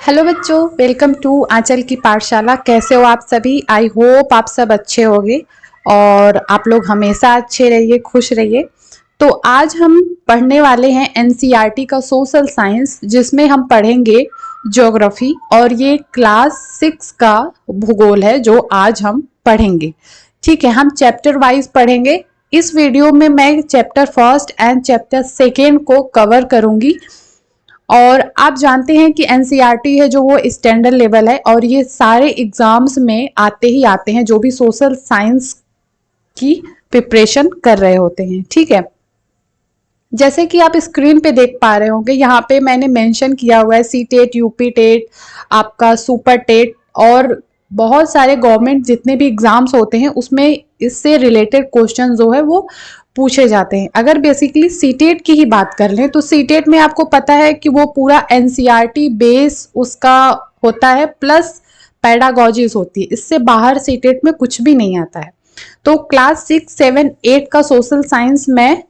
Hello बच्चों, welcome to आंचल की पाठशाला। कैसे हो आप सभी? आई होप आप सब अच्छे होंगे और आप लोग हमेशा अच्छे रहिए, खुश रहिए। तो आज हम पढ़ने वाले हैं एनसीईआरटी का सोशल साइंस, जिसमें हम पढ़ेंगे ज्योग्राफी, और ये क्लास 6 का भूगोल है जो आज हम पढ़ेंगे। ठीक है, हम चैप्टर वाइज पढ़ेंगे। इस वीडियो में मैं chapter first and chapter second को कवर करूंगी। और आप जानते हैं कि एनसीईआरटी है जो वो स्टैंडर्ड लेवल है, और ये सारे एग्जाम्स में आते ही आते हैं जो भी सोशल साइंस की प्रिपरेशन कर रहे होते हैं। ठीक है, जैसे कि आप स्क्रीन पे देख पा रहे होंगे, यहाँ पे मैंने मेंशन किया हुआ है सी टेट, यूपी टेट, आपका सुपर टेट और बहुत सारे गवर्नमेंट जितने भी एग्जाम्स होते हैं उसमें इससे रिलेटेड क्वेश्चन जो है वो पूछे जाते हैं। अगर बेसिकली सीटेट की ही बात कर लें तो सीटेट में आपको पता है कि वो पूरा एनसीईआरटी बेस उसका होता है, प्लस पेडागॉजीज होती है। इससे बाहर सीटेट में कुछ भी नहीं आता है। तो क्लास 6, 7, 8 का सोशल साइंस मैं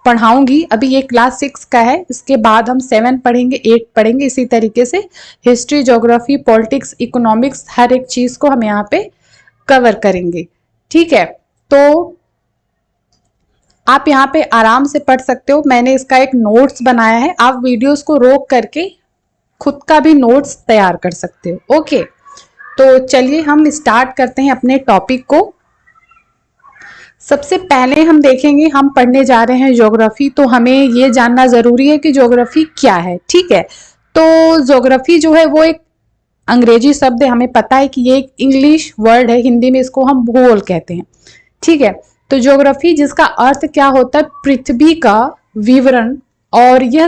पढ़ाऊंगी। अभी ये क्लास 6 का है, इसके बाद हम 7 पढ़ेंगे, 8 पढ़ेंगे। इसी तरीके से हिस्ट्री, ज्योग्राफी, पॉलिटिक्स, इकोनॉमिक्स, हर एक चीज को हम यहाँ पे कवर करेंगे। ठीक है, तो आप यहाँ पे आराम से पढ़ सकते हो। मैंने इसका एक नोट्स बनाया है, आप वीडियोस को रोक करके खुद का भी नोट्स तैयार कर सकते हो। ओके, तो चलिए हम स्टार्ट करते हैं अपने टॉपिक को। सबसे पहले हम देखेंगे, हम पढ़ने जा रहे हैं ज्योग्राफी, तो हमें ये जानना जरूरी है कि ज्योग्राफी क्या है। ठीक है, तो ज्योग्राफी जो है वो एक अंग्रेजी शब्द है। हमें पता है कि ये एक इंग्लिश वर्ड है, हिंदी में इसको हम भूगोल कहते हैं। ठीक है, तो ज्योग्राफी जिसका अर्थ क्या होता है, पृथ्वी का विवरण, और यह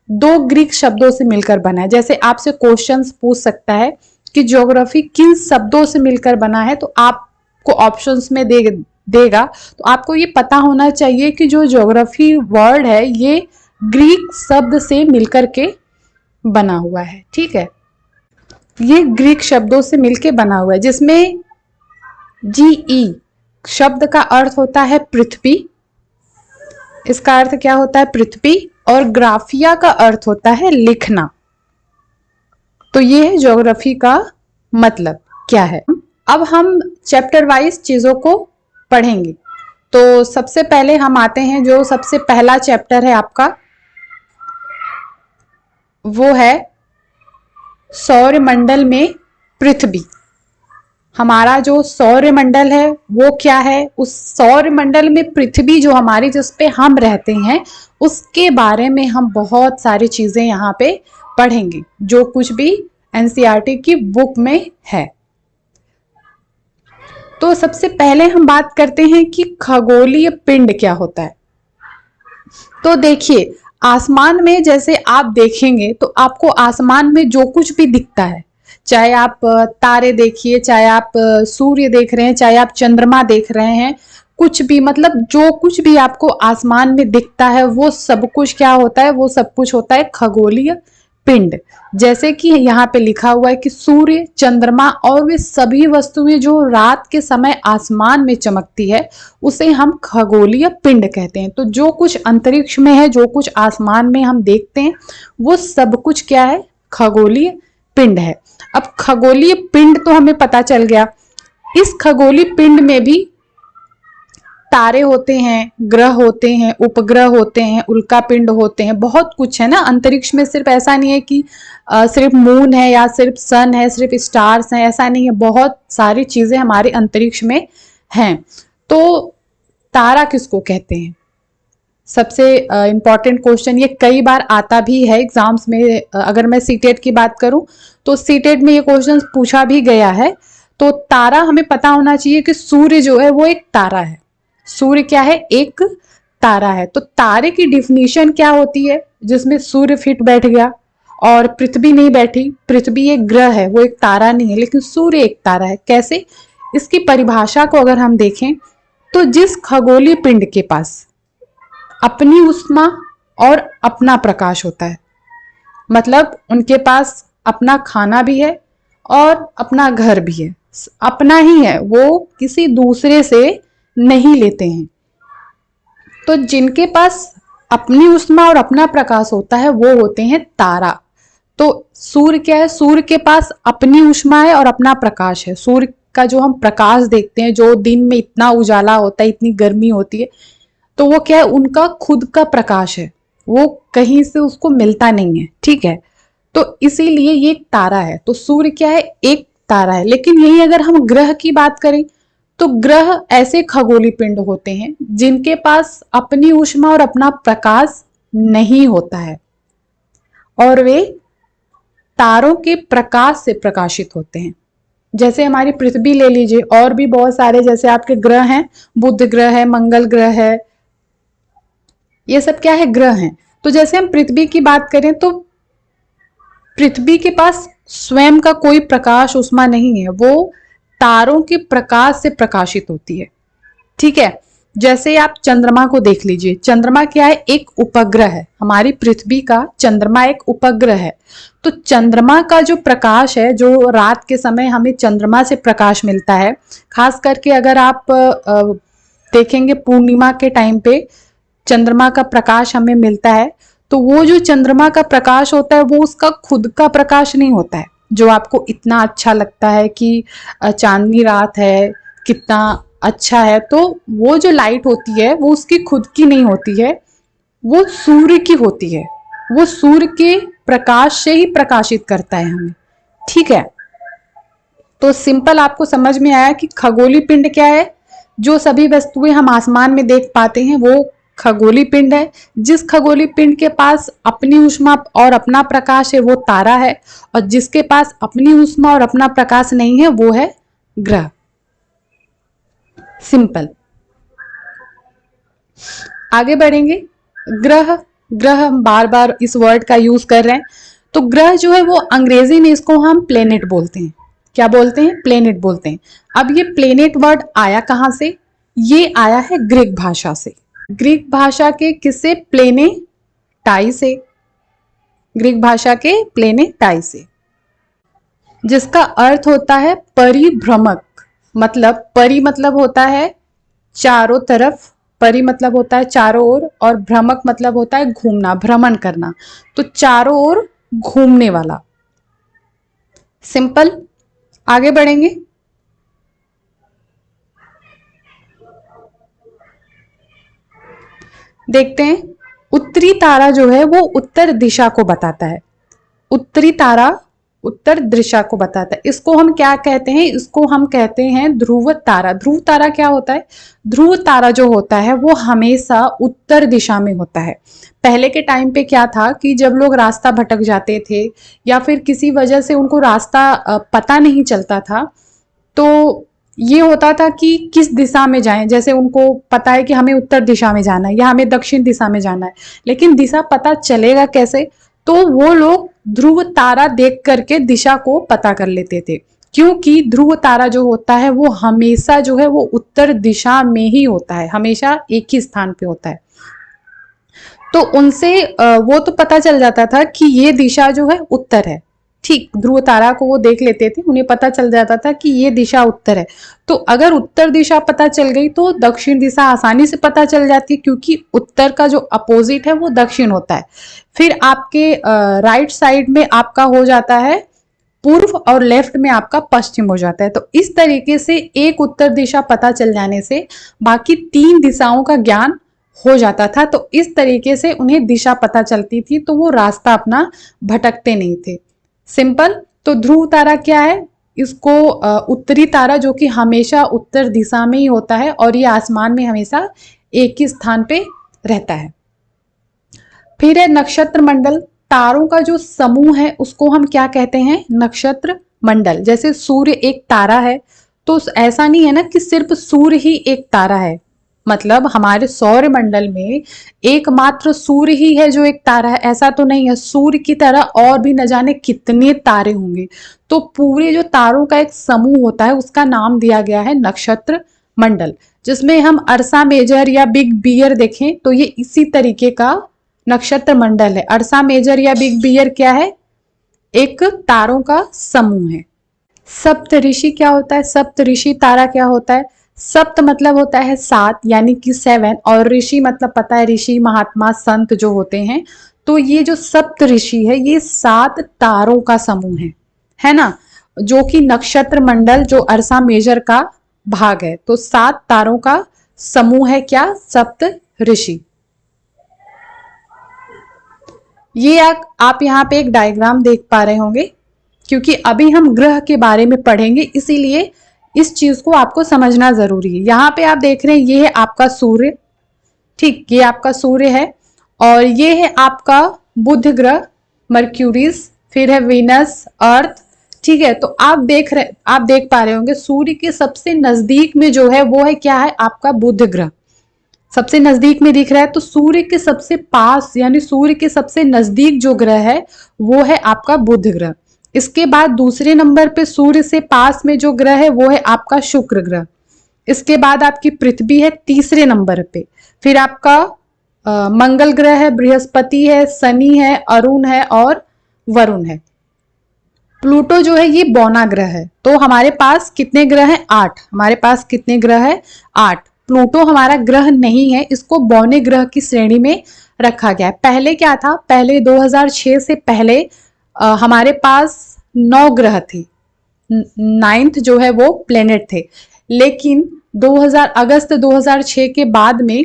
दो ग्रीक शब्दों से मिलकर बना है। जैसे आपसे क्वेश्चंस पूछ सकता है कि ज्योग्राफी किन शब्दों से मिलकर बना है, तो आपको ऑप्शंस में देगा। तो आपको ये पता होना चाहिए कि जो ज्योग्राफी वर्ड है ये ग्रीक शब्द से मिलकर के बना हुआ है। ठीक है, ये ग्रीक शब्दों से मिलकर बना हुआ है, जिसमें जीई शब्द का अर्थ होता है पृथ्वी। इसका अर्थ क्या होता है? पृथ्वी। और ग्राफिया का अर्थ होता है लिखना। तो ये है ज्योग्राफी का मतलब क्या है। अब हम चैप्टर वाइज चीजों को पढ़ेंगे। तो सबसे पहले हम आते हैं, जो सबसे पहला चैप्टर है आपका वो है सौरमंडल में पृथ्वी। हमारा जो सौरमंडल है वो क्या है, उस सौरमंडल में पृथ्वी जो हमारी, जिस पे हम रहते हैं, उसके बारे में हम बहुत सारी चीजें यहाँ पे पढ़ेंगे जो कुछ भी एनसीईआरटी की बुक में है। तो सबसे पहले हम बात करते हैं कि खगोलीय पिंड क्या होता है। तो देखिए, आसमान में जैसे आप देखेंगे तो आपको आसमान में जो कुछ भी दिखता है, चाहे आप तारे देखिए, चाहे आप सूर्य देख रहे हैं, चाहे आप चंद्रमा देख रहे हैं, कुछ भी, मतलब जो कुछ भी आपको आसमान में दिखता है वो सब कुछ क्या होता है, वो सब कुछ होता है खगोलीय पिंड। जैसे कि यहाँ पे लिखा हुआ है कि सूर्य, चंद्रमा और वे सभी वस्तुएं जो रात के समय आसमान में चमकती है उसे हम खगोलीय पिंड कहते हैं। तो जो कुछ अंतरिक्ष में है, जो कुछ आसमान में हम देखते हैं, वो सब कुछ क्या है? खगोलीय पिंड है। अब खगोलीय पिंड तो हमें पता चल गया। इस खगोलीय पिंड में भी तारे होते हैं, ग्रह होते हैं, उपग्रह होते हैं, उल्का पिंड होते हैं, बहुत कुछ है ना अंतरिक्ष में। सिर्फ ऐसा नहीं है कि सिर्फ मून है या सिर्फ सन है, सिर्फ स्टार्स हैं, ऐसा नहीं है। बहुत सारी चीजें हमारे अंतरिक्ष में हैं। तो तारा किसको कहते हैं? सबसे इंपॉर्टेंट क्वेश्चन, ये कई बार आता भी है एग्जाम्स में। अगर मैं सीटेट की बात करूं तो सीटेट में ये क्वेश्चन पूछा भी गया है। तो तारा हमें पता होना चाहिए कि सूर्य जो है वो एक तारा है। सूर्य क्या है? एक तारा है। तो तारे की डिफिनीशन क्या होती है, जिसमें सूर्य फिट बैठ गया और पृथ्वी नहीं बैठी। पृथ्वी एक ग्रह है, वो एक तारा नहीं है, लेकिन सूर्य एक तारा है। कैसे? इसकी परिभाषा को अगर हम देखें तो जिस खगोलीय पिंड के पास अपनी उष्मा और अपना प्रकाश होता है, मतलब उनके पास अपना खाना भी है और अपना घर भी है, अपना ही है, वो किसी दूसरे से नहीं लेते हैं। तो जिनके पास अपनी उष्मा और अपना प्रकाश होता है वो होते हैं तारा। तो सूर्य क्या है, सूर्य के पास अपनी ऊष्मा है और अपना प्रकाश है। सूर्य का जो हम प्रकाश देखते हैं, जो दिन में इतना उजाला होता है, इतनी गर्मी होती है, तो वो क्या है, उनका खुद का प्रकाश है, वो कहीं से उसको मिलता नहीं है, ठीक है। तो इसीलिए ये एक तारा है। तो सूर्य क्या है, एक तारा है। लेकिन यही अगर हम ग्रह की बात करें तो ग्रह ऐसे खगोलीय पिंड होते हैं जिनके पास अपनी ऊष्मा और अपना प्रकाश नहीं होता है और वे तारों के प्रकाश से प्रकाशित होते हैं। जैसे हमारी पृथ्वी ले लीजिए, और भी बहुत सारे जैसे आपके ग्रह हैं, बुध ग्रह है, मंगल ग्रह है, ये सब क्या है, ग्रह हैं। तो जैसे हम पृथ्वी की बात करें तो पृथ्वी के पास स्वयं का कोई प्रकाश ऊष्मा नहीं है, वो तारों के प्रकाश से प्रकाशित होती है, ठीक है। जैसे आप चंद्रमा को देख लीजिए, चंद्रमा क्या है, एक उपग्रह है। हमारी पृथ्वी का चंद्रमा एक उपग्रह है। तो चंद्रमा का जो प्रकाश है, जो रात के समय हमें चंद्रमा से प्रकाश मिलता है, खास करके अगर आप देखेंगे पूर्णिमा के टाइम पे चंद्रमा का प्रकाश हमें मिलता है, तो वो जो चंद्रमा का प्रकाश होता है वो उसका खुद का प्रकाश नहीं होता है, जो आपको इतना अच्छा लगता है कि चांदनी रात है, कितना अच्छा है। तो वो जो लाइट होती है वो उसकी खुद की नहीं होती है, वो सूर्य की होती है। वो सूर्य के प्रकाश से ही प्रकाशित करता है हमें, ठीक है। तो सिंपल आपको समझ में आया कि खगोलीय पिंड क्या है। जो सभी वस्तुएं हम आसमान में देख पाते हैं वो खगोलीय पिंड है। जिस खगोलीय पिंड के पास अपनी ऊष्मा और अपना प्रकाश है वो तारा है, और जिसके पास अपनी ऊष्मा और अपना प्रकाश नहीं है वो है ग्रह। सिंपल। आगे बढ़ेंगे। ग्रह, ग्रह हम बार बार इस वर्ड का यूज कर रहे हैं। तो ग्रह जो है वो अंग्रेजी में इसको हम प्लेनेट बोलते हैं। क्या बोलते हैं, प्लेनेट बोलते हैं। अब ये प्लेनेट वर्ड आया कहां से, ये आया है ग्रीक भाषा से। ग्रीक भाषा के किससे, प्लेनेटाई से, ग्रीक भाषा के प्लेनेटाई से, जिसका अर्थ होता है परिभ्रमक। मतलब परि मतलब होता है चारों तरफ, परि मतलब होता है चारों ओर, और भ्रमक मतलब होता है घूमना, भ्रमण करना। तो चारों ओर घूमने वाला। सिंपल। आगे बढ़ेंगे। देखते हैं। उत्तरी तारा जो है वो उत्तर दिशा को बताता है। उत्तरी तारा उत्तर दिशा को बताता है। इसको हम क्या कहते हैं, इसको हम कहते हैं ध्रुव तारा। ध्रुव तारा क्या होता है, ध्रुव तारा जो होता है वो हमेशा उत्तर दिशा में होता है। पहले के टाइम पे क्या था कि जब लोग रास्ता भटक जाते थे या फिर किसी वजह से उनको रास्ता पता नहीं चलता था, तो ये होता था कि किस दिशा में जाएं। जैसे उनको पता है कि हमें उत्तर दिशा में जाना है या हमें दक्षिण दिशा में जाना है, लेकिन दिशा पता चलेगा कैसे, तो वो लोग ध्रुव तारा देख करके दिशा को पता कर लेते थे। क्योंकि ध्रुव तारा जो होता है वो हमेशा जो है वो उत्तर दिशा में ही होता है, हमेशा एक ही स्थान पे होता है। तो उनसे वो तो पता चल जाता था कि ये दिशा जो है उत्तर है। ठीक, ध्रुव तारा को वो देख लेते थे, उन्हें पता चल जाता था कि ये दिशा उत्तर है। तो अगर उत्तर दिशा पता चल गई तो दक्षिण दिशा आसानी से पता चल जाती है, क्योंकि उत्तर का जो अपोजिट है वो दक्षिण होता है। फिर आपके राइट साइड में आपका हो जाता है पूर्व और लेफ्ट में आपका पश्चिम हो जाता है। तो इस तरीके से एक उत्तर दिशा पता चल जाने से बाकी 3 दिशाओं का ज्ञान हो जाता था। तो इस तरीके से उन्हें दिशा पता चलती थी, तो वो रास्ता अपना भटकते नहीं थे। सिंपल। तो ध्रुव तारा क्या है, इसको उत्तरी तारा जो कि हमेशा उत्तर दिशा में ही होता है और ये आसमान में हमेशा एक ही स्थान पे रहता है। फिर है नक्षत्र मंडल। तारों का जो समूह है उसको हम क्या कहते हैं, नक्षत्र मंडल। जैसे सूर्य एक तारा है, तो ऐसा नहीं है ना कि सिर्फ सूर्य ही एक तारा है। मतलब हमारे सौर मंडल में एकमात्र सूर्य ही है जो एक तारा है, ऐसा तो नहीं है। सूर्य की तरह और भी न जाने कितने तारे होंगे। तो पूरे जो तारों का एक समूह होता है उसका नाम दिया गया है नक्षत्र मंडल। जिसमें हम अर्सा मेजर या बिग बियर देखें तो ये इसी तरीके का नक्षत्र मंडल है। अर्सा मेजर या बिग बियर क्या है, एक तारों का समूह है। सप्तऋषि क्या होता है, सप्तऋषि तारा क्या होता है, सप्त मतलब होता है 7 यानी कि 7, और ऋषि मतलब पता है ऋषि महात्मा संत जो होते हैं। तो ये जो सप्त ऋषि है ये 7 तारों का समूह है ना, जो कि नक्षत्र मंडल जो अर्सा मेजर का भाग है। तो 7 तारों का समूह है क्या, सप्त ऋषि। ये आप यहाँ पे एक डायग्राम देख पा रहे होंगे, क्योंकि अभी हम ग्रह के बारे में पढ़ेंगे, इसीलिए इस चीज को आपको समझना जरूरी है। यहाँ पे आप देख रहे हैं ये है आपका सूर्य, ठीक, ये आपका सूर्य है, और ये है आपका बुध ग्रह, मर्क्यूरीज, फिर है वीनस, अर्थ, ठीक है। तो आप देख पा रहे होंगे सूर्य के सबसे नजदीक में जो है वो है क्या है, आपका बुध ग्रह सबसे नजदीक में दिख रहा है। तो सूर्य के सबसे पास यानी सूर्य के सबसे नजदीक जो ग्रह है वो है आपका बुध ग्रह। इसके बाद दूसरे नंबर पे सूर्य से पास में जो ग्रह है वो है आपका शुक्र ग्रह। इसके बाद आपकी पृथ्वी है तीसरे नंबर पे, फिर आपका मंगल ग्रह है, बृहस्पति है, शनि है, अरुण है और वरुण है। प्लूटो जो है ये बौना ग्रह है। तो हमारे पास कितने ग्रह हैं, 8। हमारे पास कितने ग्रह है, 8। प्लूटो हमारा ग्रह नहीं है, इसको बौने ग्रह की श्रेणी में रखा गया है। पहले क्या था, पहले 2006 से पहले हमारे पास 9 ग्रह थे, 9th जो है वो प्लेनेट थे, लेकिन अगस्त 2006 के बाद में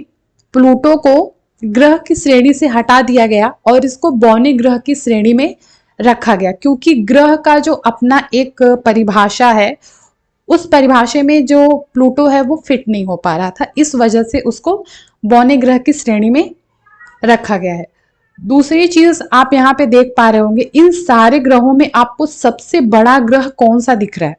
प्लूटो को ग्रह की श्रेणी से हटा दिया गया और इसको बौने ग्रह की श्रेणी में रखा गया, क्योंकि ग्रह का जो अपना एक परिभाषा है उस परिभाषा में जो प्लूटो है वो फिट नहीं हो पा रहा था, इस वजह से उसको बौने ग्रह की श्रेणी में रखा गया है। दूसरी चीज आप यहाँ पे देख पा रहे होंगे, इन सारे ग्रहों में आपको सबसे बड़ा ग्रह कौन सा दिख रहा है,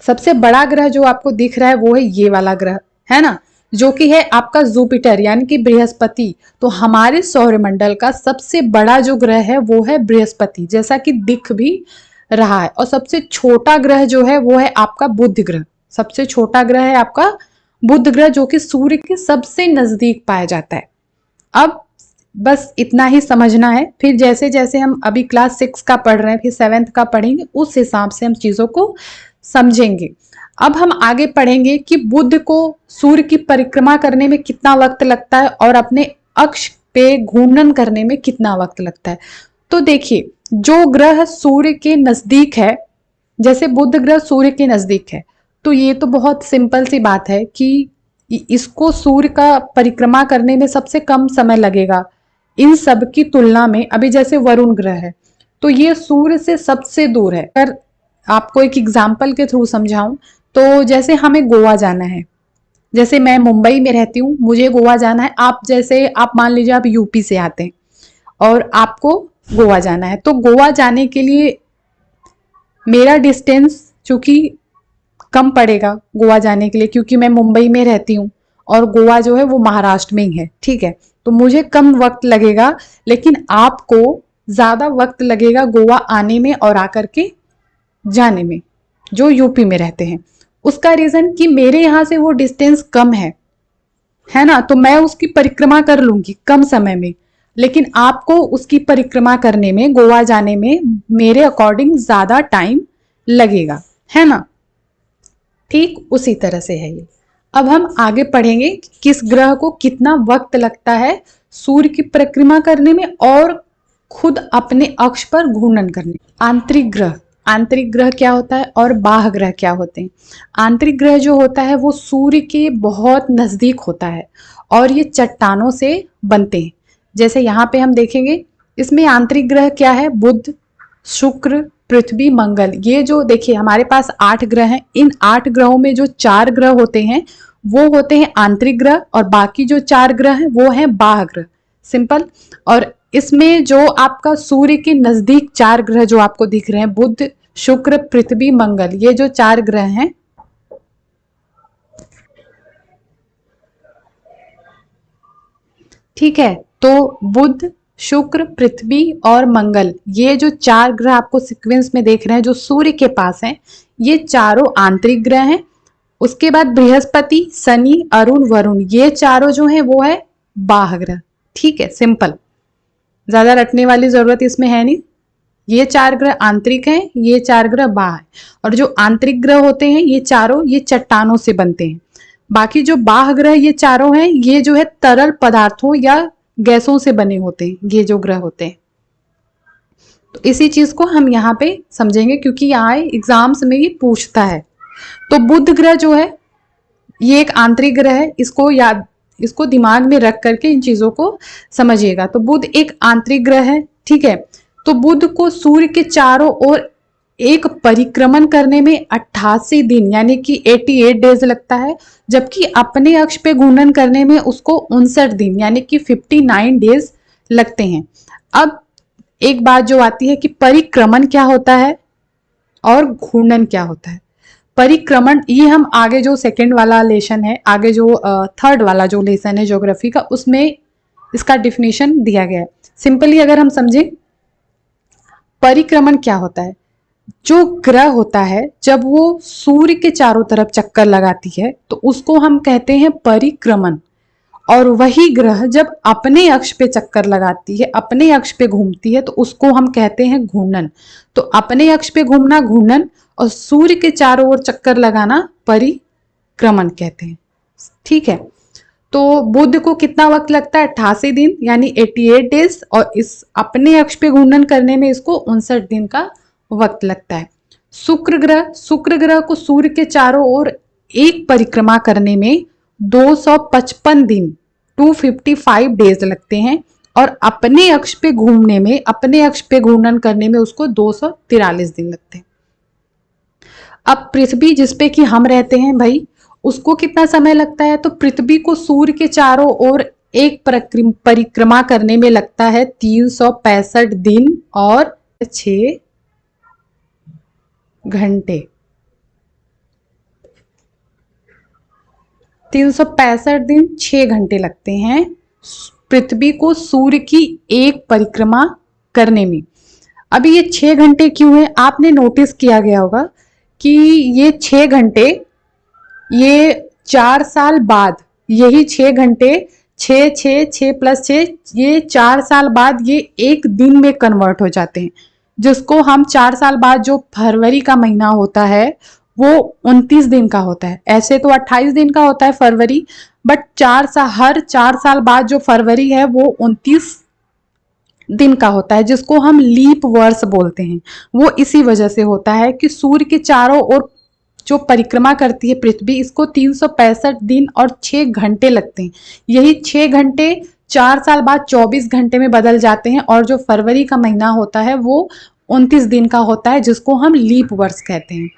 सबसे बड़ा ग्रह जो आपको दिख रहा है वो है ये वाला ग्रह, है ना, जो कि है आपका जुपिटर यानी कि बृहस्पति। तो हमारे सौरमंडल का सबसे बड़ा जो ग्रह है वो है बृहस्पति, जैसा कि दिख भी रहा है। और सबसे छोटा ग्रह जो है वो है आपका बुध ग्रह, सबसे छोटा ग्रह है आपका बुध ग्रह, जो कि सूर्य के सबसे नजदीक पाया जाता है। अब बस इतना ही समझना है, फिर जैसे जैसे हम अभी क्लास 6 का पढ़ रहे हैं फिर 7th का पढ़ेंगे, उस हिसाब से हम चीजों को समझेंगे। अब हम आगे पढ़ेंगे कि बुध को सूर्य की परिक्रमा करने में कितना वक्त लगता है और अपने अक्ष पे घूर्णन करने में कितना वक्त लगता है। तो देखिए, जो ग्रह सूर्य के नजदीक है, जैसे बुध ग्रह सूर्य के नजदीक है, तो ये तो बहुत सिंपल सी बात है कि इसको सूर्य का परिक्रमा करने में सबसे कम समय लगेगा इन सब की तुलना में। अभी जैसे वरुण ग्रह है तो ये सूर्य से सबसे दूर है। अगर आपको एक एग्जाम्पल के थ्रू समझाऊं तो जैसे हमें गोवा जाना है, जैसे मैं मुंबई में रहती हूँ, मुझे गोवा जाना है, आप मान लीजिए आप यूपी से आते हैं और आपको गोवा जाना है, तो गोवा जाने के लिए मेरा डिस्टेंस चूंकि कम पड़ेगा गोवा जाने के लिए, क्योंकि मैं मुंबई में रहती हूँ और गोवा जो है वो महाराष्ट्र में ही है, ठीक है, तो मुझे कम वक्त लगेगा, लेकिन आपको ज्यादा वक्त लगेगा गोवा आने में और आकर के जाने में, जो यूपी में रहते हैं। उसका रीजन कि मेरे यहाँ से वो डिस्टेंस कम है ना, तो मैं उसकी परिक्रमा कर लूंगी कम समय में, लेकिन आपको उसकी परिक्रमा करने में, गोवा जाने में मेरे अकॉर्डिंग ज्यादा टाइम लगेगा, है ना। ठीक उसी तरह से है ये। अब हम आगे पढ़ेंगे किस ग्रह को कितना वक्त लगता है सूर्य की परिक्रमा करने में और खुद अपने अक्ष पर घूर्णन करने। आंतरिक ग्रह क्या होता है और बाह्य ग्रह क्या होते हैं। आंतरिक ग्रह जो होता है वो सूर्य के बहुत नजदीक होता है और ये चट्टानों से बनते हैं। जैसे यहाँ पे हम देखेंगे, इसमें आंतरिक ग्रह क्या है, बुध, शुक्र, पृथ्वी, मंगल। ये जो देखिए हमारे पास 8 ग्रह हैं, इन 8 ग्रहों में जो 4 ग्रह होते हैं वो होते हैं आंतरिक ग्रह और बाकी जो 4 ग्रह हैं वो हैं बाह्य ग्रह, सिंपल। और इसमें जो आपका सूर्य के नजदीक 4 ग्रह जो आपको दिख रहे हैं, बुध, शुक्र, पृथ्वी, मंगल, ये जो 4 ग्रह हैं, ठीक है, तो बुध, शुक्र, पृथ्वी और मंगल, ये जो 4 ग्रह आपको सीक्वेंस में देख रहे हैं जो सूर्य के पास हैं, ये चारों आंतरिक ग्रह हैं। उसके बाद बृहस्पति, शनि, अरुण, वरुण, ये चारों जो हैं वो है बाह्य ग्रह, ठीक है, सिंपल, ज्यादा रटने वाली जरूरत इसमें है नहीं। ये 4 ग्रह आंतरिक हैं, ये 4 ग्रह बाह्य, और जो आंतरिक ग्रह होते हैं ये चारों ये चट्टानों से बनते हैं। बाकी जो बाह्य ग्रह ये चारों हैं, ये जो है तरल पदार्थों या गैसों से बने होते हैं ये जो ग्रह होते हैं। तो इसी चीज को हम यहाँ पे समझेंगे क्योंकि यहाँ एग्जाम्स में ये पूछता है। तो बुध ग्रह जो है ये एक आंतरिक ग्रह है, इसको दिमाग में रख करके इन चीजों को समझिएगा। तो बुध एक आंतरिक ग्रह है, ठीक है। तो बुध को सूर्य के चारों ओर एक परिक्रमण करने में 88 दिन यानी कि 88 डेज लगता है, जबकि अपने अक्ष पे घूर्णन करने में उसको 59 दिन यानी कि 59 डेज लगते हैं। अब एक बात जो आती है कि परिक्रमण क्या होता है और घूर्णन क्या होता है। परिक्रमण ये हम आगे जो सेकंड वाला लेसन है, आगे जो थर्ड वाला जो लेसन है ज्योग्राफी का, उसमें इसका डिफिनेशन दिया गया है। सिंपली अगर हम समझें परिक्रमण क्या होता है, जो ग्रह होता है जब वो सूर्य के चारों तरफ चक्कर लगाती है तो उसको हम कहते हैं परिक्रमण, और वही ग्रह जब अपने अक्ष पे चक्कर लगाती है, अपने अक्ष पे घूमती है, तो उसको हम कहते हैं घूर्णन। तो अपने अक्ष पे घूमना घूर्णन और सूर्य के चारों ओर चक्कर लगाना परिक्रमण कहते हैं, ठीक है। तो बुध को कितना वक्त लगता है? 88 दिन यानी 88 डेज, और इस अपने अक्ष पे घूर्णन करने में इसको 59 दिन का वक्त लगता है। शुक्र ग्रह को सूर्य के चारों ओर एक परिक्रमा करने में 255 दिन 255 डेज लगते हैं, और अपने अक्ष पे घूमने में, अपने अक्ष पे घूर्णन करने में उसको 243 दिन लगते हैं। अब पृथ्वी जिसपे कि हम रहते हैं भाई, उसको कितना समय लगता है? तो पृथ्वी को सूर्य के चारों ओर एक परिक्रमा करने में लगता है 365 दिन और 6 घंटे। 365 दिन 6 घंटे लगते हैं पृथ्वी को सूर्य की एक परिक्रमा करने में। अभी ये 6 घंटे क्यों है? आपने नोटिस किया गया होगा कि ये 6 घंटे, ये 4 साल बाद यही 6 घंटे 6 प्लस 6, ये 4 साल बाद ये एक दिन में कन्वर्ट हो जाते हैं, जिसको हम 4 साल बाद जो फरवरी का महीना होता है वो 29 दिन का होता है। ऐसे तो 28 दिन का होता है फरवरी, बट हर 4 साल बाद जो फरवरी है वो 29 दिन का होता है, जिसको हम लीप वर्ष बोलते हैं। वो इसी वजह से होता है कि सूर्य के चारों ओर जो परिक्रमा करती है पृथ्वी, इसको 365 दिन और 6 घंटे लगते हैं। यही 6 घंटे 4 साल बाद 24 घंटे में बदल जाते हैं, और जो फरवरी का महीना होता है वो 29 दिन का होता है, जिसको हम लीप वर्ष कहते हैं।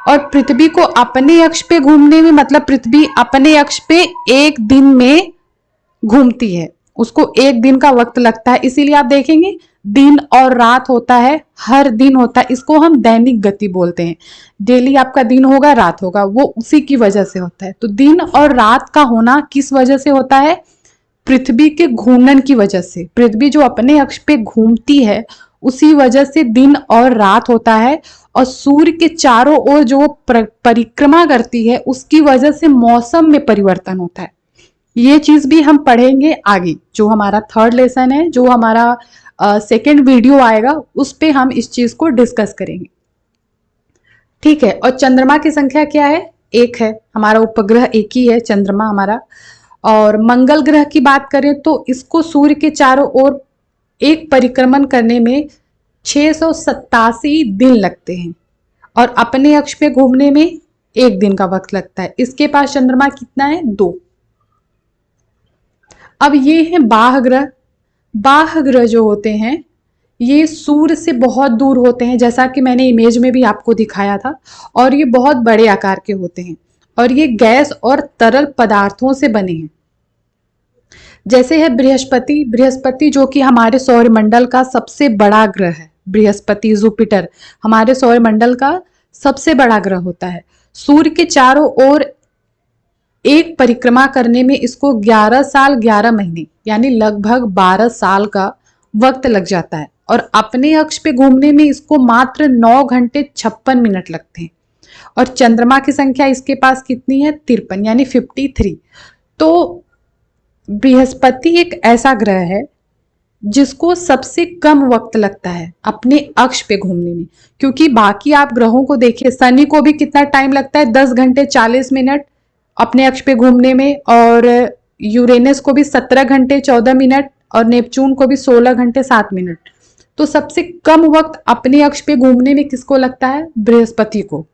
और पृथ्वी को अपने अक्ष पे घूमने में, मतलब पृथ्वी अपने अक्ष पे एक दिन में घूमती है, उसको एक दिन का वक्त लगता है। इसीलिए आप देखेंगे दिन और रात होता है, हर दिन होता है, इसको हम दैनिक गति बोलते हैं। डेली आपका दिन होगा, रात होगा, वो उसी की वजह से होता है। तो दिन और रात का होना किस वजह से होता है? पृथ्वी के घूर्णन की वजह से। पृथ्वी जो अपने अक्ष पे घूमती है उसी वजह से दिन और रात होता है, और सूर्य के चारों ओर जो परिक्रमा करती है उसकी वजह से मौसम में परिवर्तन होता है। ये चीज भी हम पढ़ेंगे आगे, जो हमारा थर्ड लेसन है, जो हमारा सेकेंड वीडियो आएगा उस पे हम इस चीज को डिस्कस करेंगे, ठीक है। और चंद्रमा की संख्या क्या है? 1 है, हमारा उपग्रह एक ही है चंद्रमा हमारा। और मंगल ग्रह की बात करें तो इसको सूर्य के चारों ओर एक परिक्रमण करने में 687 दिन लगते हैं, और अपने अक्ष पे घूमने में 1 दिन का वक्त लगता है। इसके पास चंद्रमा कितना है? 2। अब ये है बाह्य ग्रह। बाह्य ग्रह जो होते हैं ये सूर्य से बहुत दूर होते हैं, जैसा कि मैंने इमेज में भी आपको दिखाया था, और ये बहुत बड़े आकार के होते हैं, और ये गैस और तरल पदार्थों से बने हैं। जैसे है बृहस्पति। बृहस्पति जो कि हमारे सौरमंडल का सबसे बड़ा ग्रह है। बृहस्पति, जुपिटर हमारे सौरमंडल का सबसे बड़ा ग्रह होता है। सूर्य के चारों ओर एक परिक्रमा करने में इसको 11 साल 11 महीने यानी लगभग 12 साल का वक्त लग जाता है, और अपने अक्ष पे घूमने में इसको मात्र 9 घंटे 56 मिनट लगते हैं। और चंद्रमा की संख्या इसके पास कितनी है? 53 यानी 53। तो बृहस्पति एक ऐसा ग्रह है जिसको सबसे कम वक्त लगता है अपने अक्ष पे घूमने में, क्योंकि बाकी आप ग्रहों को देखिए, शनि को भी कितना टाइम लगता है? 10 घंटे 40 मिनट अपने अक्ष पे घूमने में, और यूरेनस को भी 17 घंटे 14 मिनट और नेपच्यून को भी 16 घंटे 7 मिनट। तो सबसे कम वक्त अपने अक्ष पे घूमने में किसको लगता है? बृहस्पति को।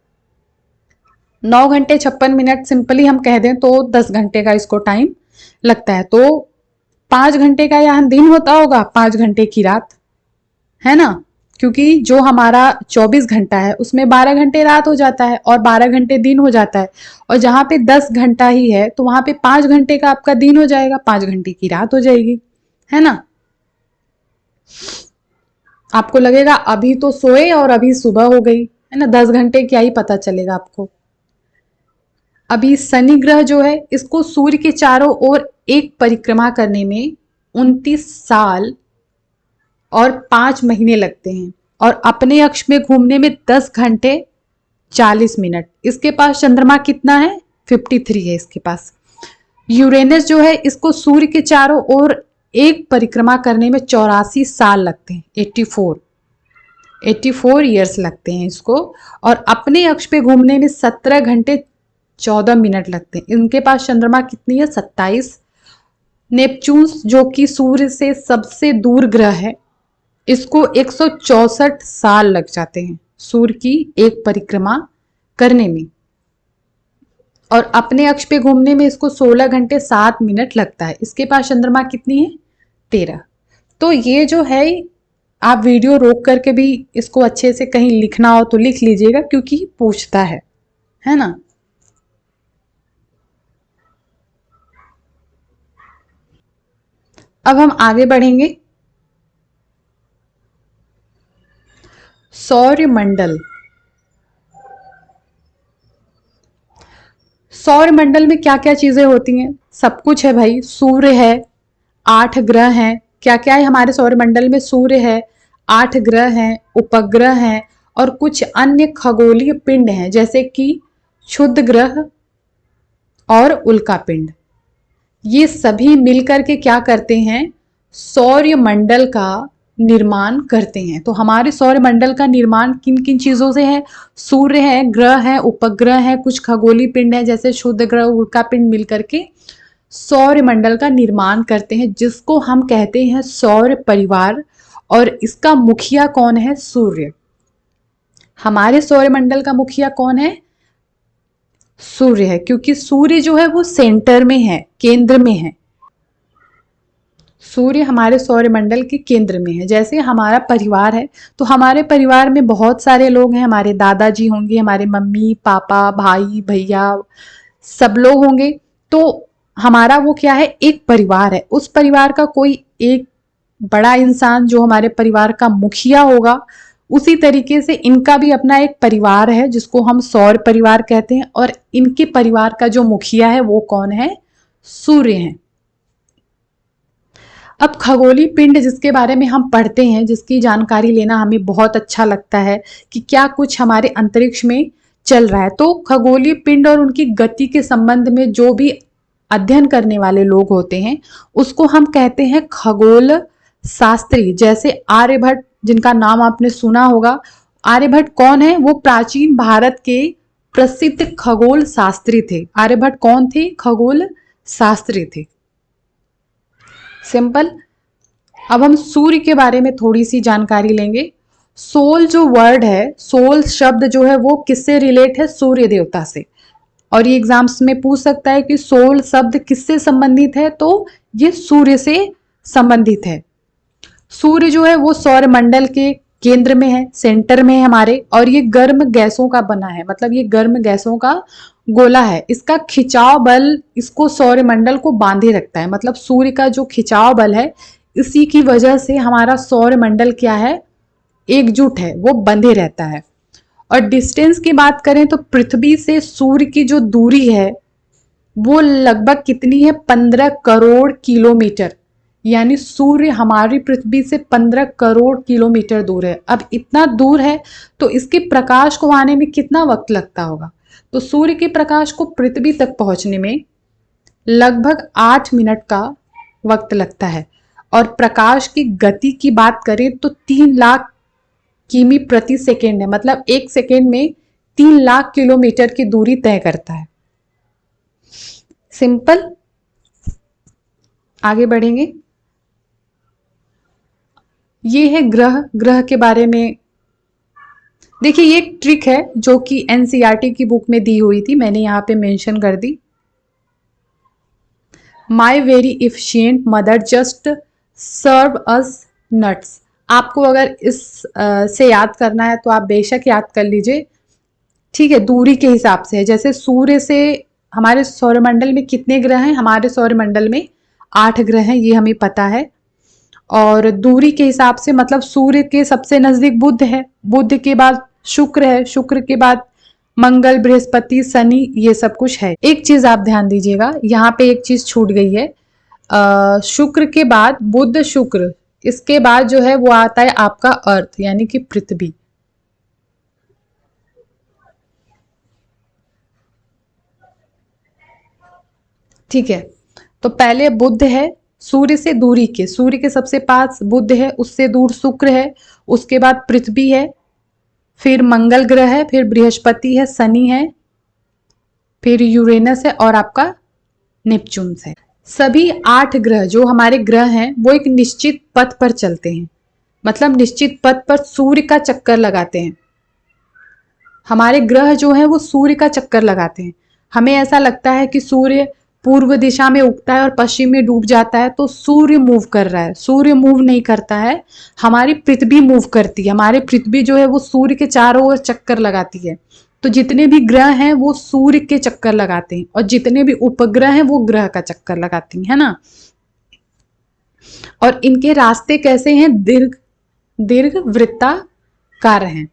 9 घंटे 56 मिनट सिंपली हम कह दें तो 10 घंटे का इसको टाइम लगता है। तो 5 घंटे का यहाँ दिन होता होगा, 5 घंटे की रात, है ना, क्योंकि जो हमारा 24 घंटा है उसमें 12 घंटे रात हो जाता है और 12 घंटे दिन हो जाता है। और जहां पे 10 घंटा ही है तो वहां पे 5 घंटे का आपका दिन हो जाएगा, 5 घंटे की रात हो जाएगी, है ना। आपको लगेगा अभी तो सोए और अभी सुबह हो गई, है ना, 10 घंटे क्या ही पता चलेगा आपको। अभी शनि ग्रह जो है इसको सूर्य के चारों ओर एक परिक्रमा करने में 29 साल और 5 महीने लगते हैं और अपने अक्ष में घूमने में 10 घंटे 40 मिनट। इसके पास चंद्रमा कितना है? 53 है इसके पास। यूरेनस जो है इसको सूर्य के चारों ओर एक परिक्रमा करने में 84 साल लगते हैं, 84 ईयर्स लगते हैं इसको। और अपने अक्ष पे घूमने में 17 घंटे 14 मिनट लगते हैं। इनके पास चंद्रमा कितनी है? 27। नेपच्यून जो कि सूर्य से सबसे दूर ग्रह है, इसको 164 साल लग जाते हैं सूर्य की एक परिक्रमा करने में और अपने अक्ष पे घूमने में इसको 16 घंटे 7 मिनट लगता है। इसके पास चंद्रमा कितनी है? 13। तो ये जो है, आप वीडियो रोक करके भी इसको अच्छे से कहीं लिखना हो तो लिख लीजिएगा क्योंकि पूछता है ना। अब हम आगे बढ़ेंगे। सौरमंडल। सौरमंडल में क्या क्या चीजें होती हैं? सब कुछ है भाई। सूर्य है, 8 ग्रह हैं। क्या क्या है हमारे सौरमंडल में? सूर्य है, 8 ग्रह हैं, उपग्रह हैं और कुछ अन्य खगोलीय पिंड हैं जैसे कि क्षुद्र ग्रह और उल्का पिंड। ये सभी मिलकर के क्या करते हैं? सौरमंडल का निर्माण करते हैं। तो हमारे सौरमंडल का निर्माण किन किन चीजों से है? सूर्य है, ग्रह है, उपग्रह है, कुछ खगोलीय पिंड है जैसे क्षुद्र ग्रह, उल्का पिंड मिलकर के सौरमंडल का निर्माण करते हैं, जिसको हम कहते हैं सौर परिवार। और इसका मुखिया कौन है? सूर्य। हमारे सौरमंडल का मुखिया कौन है? सूर्य है, क्योंकि सूर्य जो है वो सेंटर में है, केंद्र में है। सूर्य हमारे सौरमंडल के केंद्र में है। जैसे हमारा परिवार है तो हमारे परिवार में बहुत सारे लोग हैं, हमारे दादाजी होंगे, हमारे मम्मी पापा भाई भैया सब लोग होंगे। तो हमारा वो क्या है? एक परिवार है। उस परिवार का कोई एक बड़ा इंसान जो हमारे परिवार का मुखिया होगा, उसी तरीके से इनका भी अपना एक परिवार है जिसको हम सौर परिवार कहते हैं। और इनके परिवार का जो मुखिया है वो कौन है? सूर्य है। अब खगोलीय पिंड जिसके बारे में हम पढ़ते हैं, जिसकी जानकारी लेना हमें बहुत अच्छा लगता है कि क्या कुछ हमारे अंतरिक्ष में चल रहा है। तो खगोलीय पिंड और उनकी गति के संबंध में जो भी अध्ययन करने वाले लोग होते हैं उसको हम कहते हैं खगोल शास्त्री। जैसे आर्यभट्ट, जिनका नाम आपने सुना होगा। आर्यभट्ट कौन है? वो प्राचीन भारत के प्रसिद्ध खगोल शास्त्री थे। आर्यभट्ट कौन थे? खगोल शास्त्री थे। सिंपल। अब हम सूर्य के बारे में थोड़ी सी जानकारी लेंगे। सोल जो वर्ड है, सोल शब्द जो है वो किससे रिलेट है? सूर्य देवता से। और ये एग्जाम्स में पूछ सकता है कि सोल शब्द किससे संबंधित है? तो ये सूर्य से संबंधित है। सूर्य जो है वो सौरमंडल के केंद्र में है, सेंटर में है हमारे। और ये गर्म गैसों का बना है, मतलब ये गर्म गैसों का गोला है। इसका खिंचाव बल इसको सौरमंडल को बांधे रखता है। मतलब सूर्य का जो खिंचाव बल है, इसी की वजह से हमारा सौरमंडल क्या है? एकजुट है, वो बंधे रहता है। और डिस्टेंस की बात करें तो पृथ्वी से सूर्य की जो दूरी है वो लगभग कितनी है? 15 करोड़ किलोमीटर। यानी सूर्य हमारी पृथ्वी से 15 करोड़ किलोमीटर दूर है। अब इतना दूर है तो इसके प्रकाश को आने में कितना वक्त लगता होगा? तो सूर्य के प्रकाश को पृथ्वी तक पहुंचने में लगभग 8 मिनट का वक्त लगता है। और प्रकाश की गति की बात करें तो 3 लाख किमी प्रति सेकेंड है। मतलब 1 सेकेंड में 3 लाख किलोमीटर की दूरी तय करता है। सिंपल। आगे बढ़ेंगे। ये है ग्रह। ग्रह के बारे में देखिए, ये एक ट्रिक है जो कि एनसीईआरटी की बुक में दी हुई थी, मैंने यहाँ पे मेंशन कर दी। My very efficient mother just serve us nuts. आपको अगर इस से याद करना है तो आप बेशक याद कर लीजिए, ठीक है। दूरी के हिसाब से है, जैसे सूर्य से हमारे सौरमंडल में कितने ग्रह हैं, हमारे सौरमंडल में 8 ग्रह हैं, ये हमें पता है। और दूरी के हिसाब से मतलब सूर्य के सबसे नजदीक बुध है, बुध के बाद शुक्र है, शुक्र के बाद मंगल, बृहस्पति, शनि, ये सब कुछ है। एक चीज आप ध्यान दीजिएगा, यहाँ पे एक चीज छूट गई है। शुक्र के बाद बुध, शुक्र, इसके बाद जो है वो आता है आपका अर्थ यानी कि पृथ्वी। ठीक है, तो पहले बुध है, सूर्य से दूरी के, सूर्य के सबसे पास बुध है, उससे दूर शुक्र है, उसके बाद पृथ्वी है, फिर मंगल ग्रह है, फिर बृहस्पति है, शनि है, फिर यूरेनस है और आपका नेपच्यून है। सभी 8 ग्रह जो हमारे ग्रह हैं वो एक निश्चित पथ पर चलते हैं, मतलब निश्चित पथ पर सूर्य का चक्कर लगाते हैं। हमारे ग्रह जो हैं वो सूर्य का चक्कर लगाते हैं। हमें ऐसा लगता है कि सूर्य पूर्व दिशा में उगता है और पश्चिम में डूब जाता है, तो सूर्य मूव कर रहा है। सूर्य मूव नहीं करता है, हमारी पृथ्वी मूव करती है। हमारी पृथ्वी जो है वो सूर्य के चारों ओर चक्कर लगाती है। तो जितने भी ग्रह हैं वो सूर्य के चक्कर लगाते हैं, और जितने भी उपग्रह हैं वो ग्रह का चक्कर लगाती है ना। और इनके रास्ते कैसे हैं, दीर्घ दीर्घ वृत्ताकार हैं।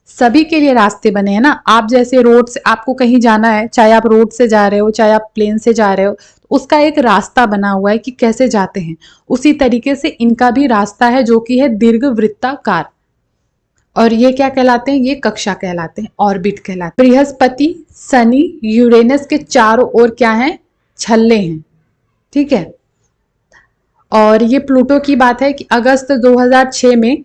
सभी के लिए रास्ते बने हैं ना। आप जैसे रोड से आपको कहीं जाना है, चाहे आप रोड से जा रहे हो चाहे आप प्लेन से जा रहे हो, तो उसका एक रास्ता बना हुआ है कि कैसे जाते हैं। उसी तरीके से इनका भी रास्ता है जो कि है दीर्घ वृत्ताकार। और ये क्या कहलाते हैं, ये कक्षा कहलाते हैं, ऑर्बिट कहलाते हैं। बृहस्पति, शनि, यूरेनस के चारों ओर क्या है, छल्ले हैं, ठीक है। और ये प्लूटो की बात है कि अगस्त 2006 में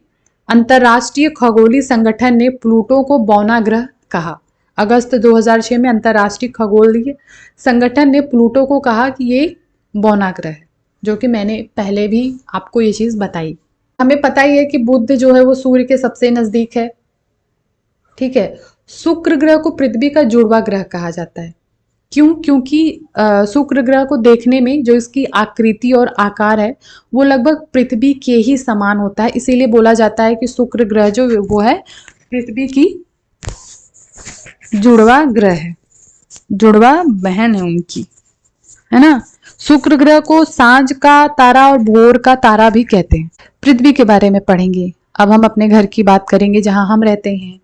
अंतरराष्ट्रीय खगोलीय संगठन ने प्लूटो को बौना ग्रह कहा। अगस्त 2006 में अंतरराष्ट्रीय खगोलीय संगठन ने प्लूटो को कहा कि ये बौना ग्रह है, जो कि मैंने पहले भी आपको ये चीज बताई। हमें पता ही है कि बुध जो है वो सूर्य के सबसे नजदीक है, ठीक है। शुक्र ग्रह को पृथ्वी का जुड़वा ग्रह कहा जाता है। क्यों? क्योंकि शुक्र ग्रह को देखने में जो इसकी आकृति और आकार है वो लगभग पृथ्वी के ही समान होता है, इसीलिए बोला जाता है कि शुक्र ग्रह जो वो है पृथ्वी की जुड़वा ग्रह है, जुड़वा बहन है उनकी, है ना। शुक्र ग्रह को सांझ का तारा और भोर का तारा भी कहते हैं। पृथ्वी के बारे में पढ़ेंगे। अब हम अपने घर की बात करेंगे जहां हम रहते हैं।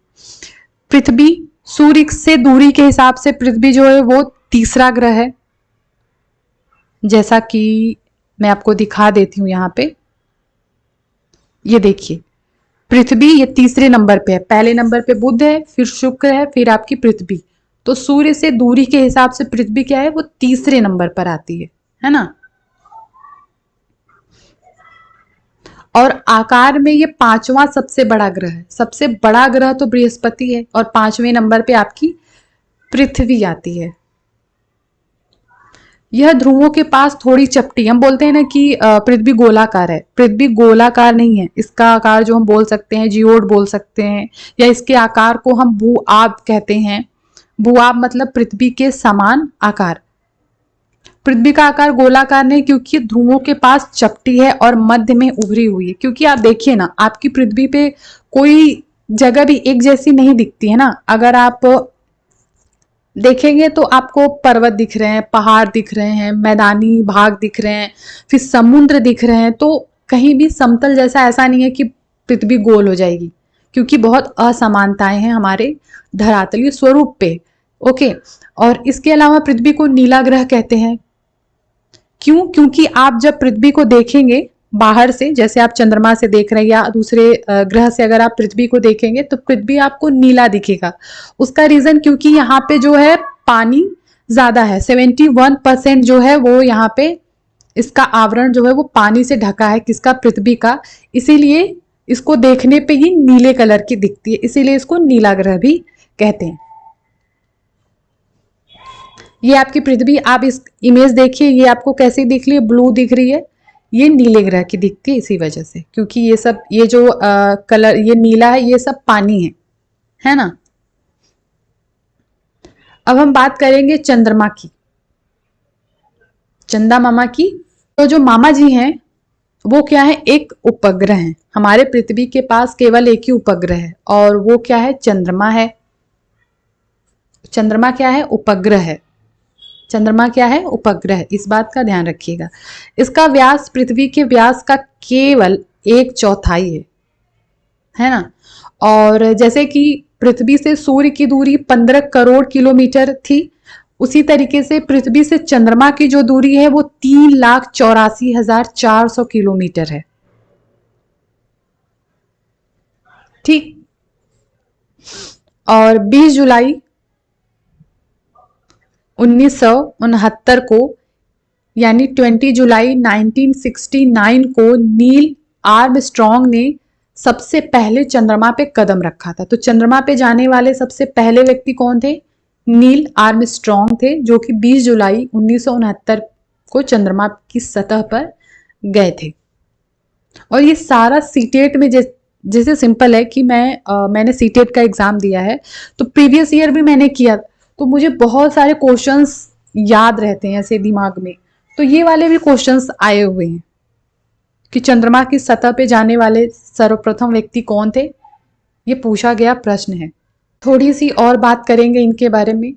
पृथ्वी, सूर्य से दूरी के हिसाब से पृथ्वी जो है वो तीसरा ग्रह है, जैसा कि मैं आपको दिखा देती हूं यहाँ पे। ये देखिए, पृथ्वी ये तीसरे नंबर पे है, पहले नंबर पे बुध है, फिर शुक्र है, फिर आपकी पृथ्वी। तो सूर्य से दूरी के हिसाब से पृथ्वी क्या है, वो तीसरे नंबर पर आती है ना। और आकार में ये 5वां सबसे बड़ा ग्रह है। सबसे बड़ा ग्रह तो बृहस्पति है और 5वें नंबर पे आपकी पृथ्वी आती है। यह ध्रुवों के पास थोड़ी चपटी, हम बोलते हैं ना कि पृथ्वी गोलाकार है, पृथ्वी गोलाकार नहीं है। इसका आकार जो हम बोल सकते हैं जियोड बोल सकते हैं, या इसके आकार को हम भू-आब कहते हैं। भू-आब मतलब पृथ्वी के समान आकार। पृथ्वी का आकार गोलाकार नहीं, क्योंकि ध्रुवों के पास चपटी है और मध्य में उभरी हुई है। क्योंकि आप देखिए ना, आपकी पृथ्वी पे कोई जगह भी एक जैसी नहीं दिखती है ना। अगर आप देखेंगे तो आपको पर्वत दिख रहे हैं, पहाड़ दिख रहे हैं, मैदानी भाग दिख रहे हैं, फिर समुद्र दिख रहे हैं, तो कहीं भी समतल जैसा ऐसा नहीं है कि पृथ्वी गोल हो जाएगी, क्योंकि बहुत असमानताएं हैं हमारे धरातलीय स्वरूप पे। ओके, और इसके अलावा पृथ्वी को नीला ग्रह कहते हैं। क्यों? क्योंकि आप जब पृथ्वी को देखेंगे बाहर से, जैसे आप चंद्रमा से देख रहे हैं या दूसरे ग्रह से अगर आप पृथ्वी को देखेंगे तो पृथ्वी आपको नीला दिखेगा। उसका रीजन क्योंकि यहाँ पे जो है पानी ज्यादा है, 71% जो है वो यहाँ पे इसका आवरण जो है वो पानी से ढका है, किसका, पृथ्वी का। इसीलिए इसको देखने पे ही नीले कलर की दिखती है, इसीलिए इसको नीला ग्रह भी कहते हैं। ये आपकी पृथ्वी, आप इस इमेज देखिए, ये आपको कैसी दिख रही है, ब्लू दिख रही है। ये नीले ग्रह की दिखती है इसी वजह से, क्योंकि ये सब, ये जो कलर ये नीला है, ये सब पानी है ना। अब हम बात करेंगे चंद्रमा की, चंदा मामा की। तो जो मामा जी हैं वो क्या है, एक उपग्रह है। हमारे पृथ्वी के पास केवल एक ही उपग्रह है और वो क्या है, चंद्रमा है। चंद्रमा क्या है, उपग्रह है। चंद्रमा क्या है, उपग्रह है, इस बात का ध्यान रखिएगा। इसका व्यास पृथ्वी के व्यास का केवल 1/4 है ना। और जैसे कि पृथ्वी से सूर्य की दूरी 15 करोड़ किलोमीटर थी, उसी तरीके से पृथ्वी से चंद्रमा की जो दूरी है वो 3,84,400 किलोमीटर है। ठीक। और 20 जुलाई 1969 को, यानी 20 जुलाई 1969 को नील आर्मस्ट्रॉन्ग ने सबसे पहले चंद्रमा पे कदम रखा था। तो चंद्रमा पे जाने वाले सबसे पहले व्यक्ति कौन थे, नील आर्मस्ट्रॉन्ग थे, जो कि 20 जुलाई 1969 को चंद्रमा की सतह पर गए थे। और ये सारा सीटेट में जैसे सिंपल है कि मैंने सीटेट का एग्जाम दिया है, तो प्रीवियस ईयर भी मैंने किया, तो मुझे बहुत सारे क्वेश्चंस याद रहते हैं ऐसे दिमाग में। तो ये वाले भी क्वेश्चंस आए हुए हैं कि चंद्रमा की सतह पे जाने वाले सर्वप्रथम व्यक्ति कौन थे, ये पूछा गया प्रश्न है। थोड़ी सी और बात करेंगे इनके बारे में।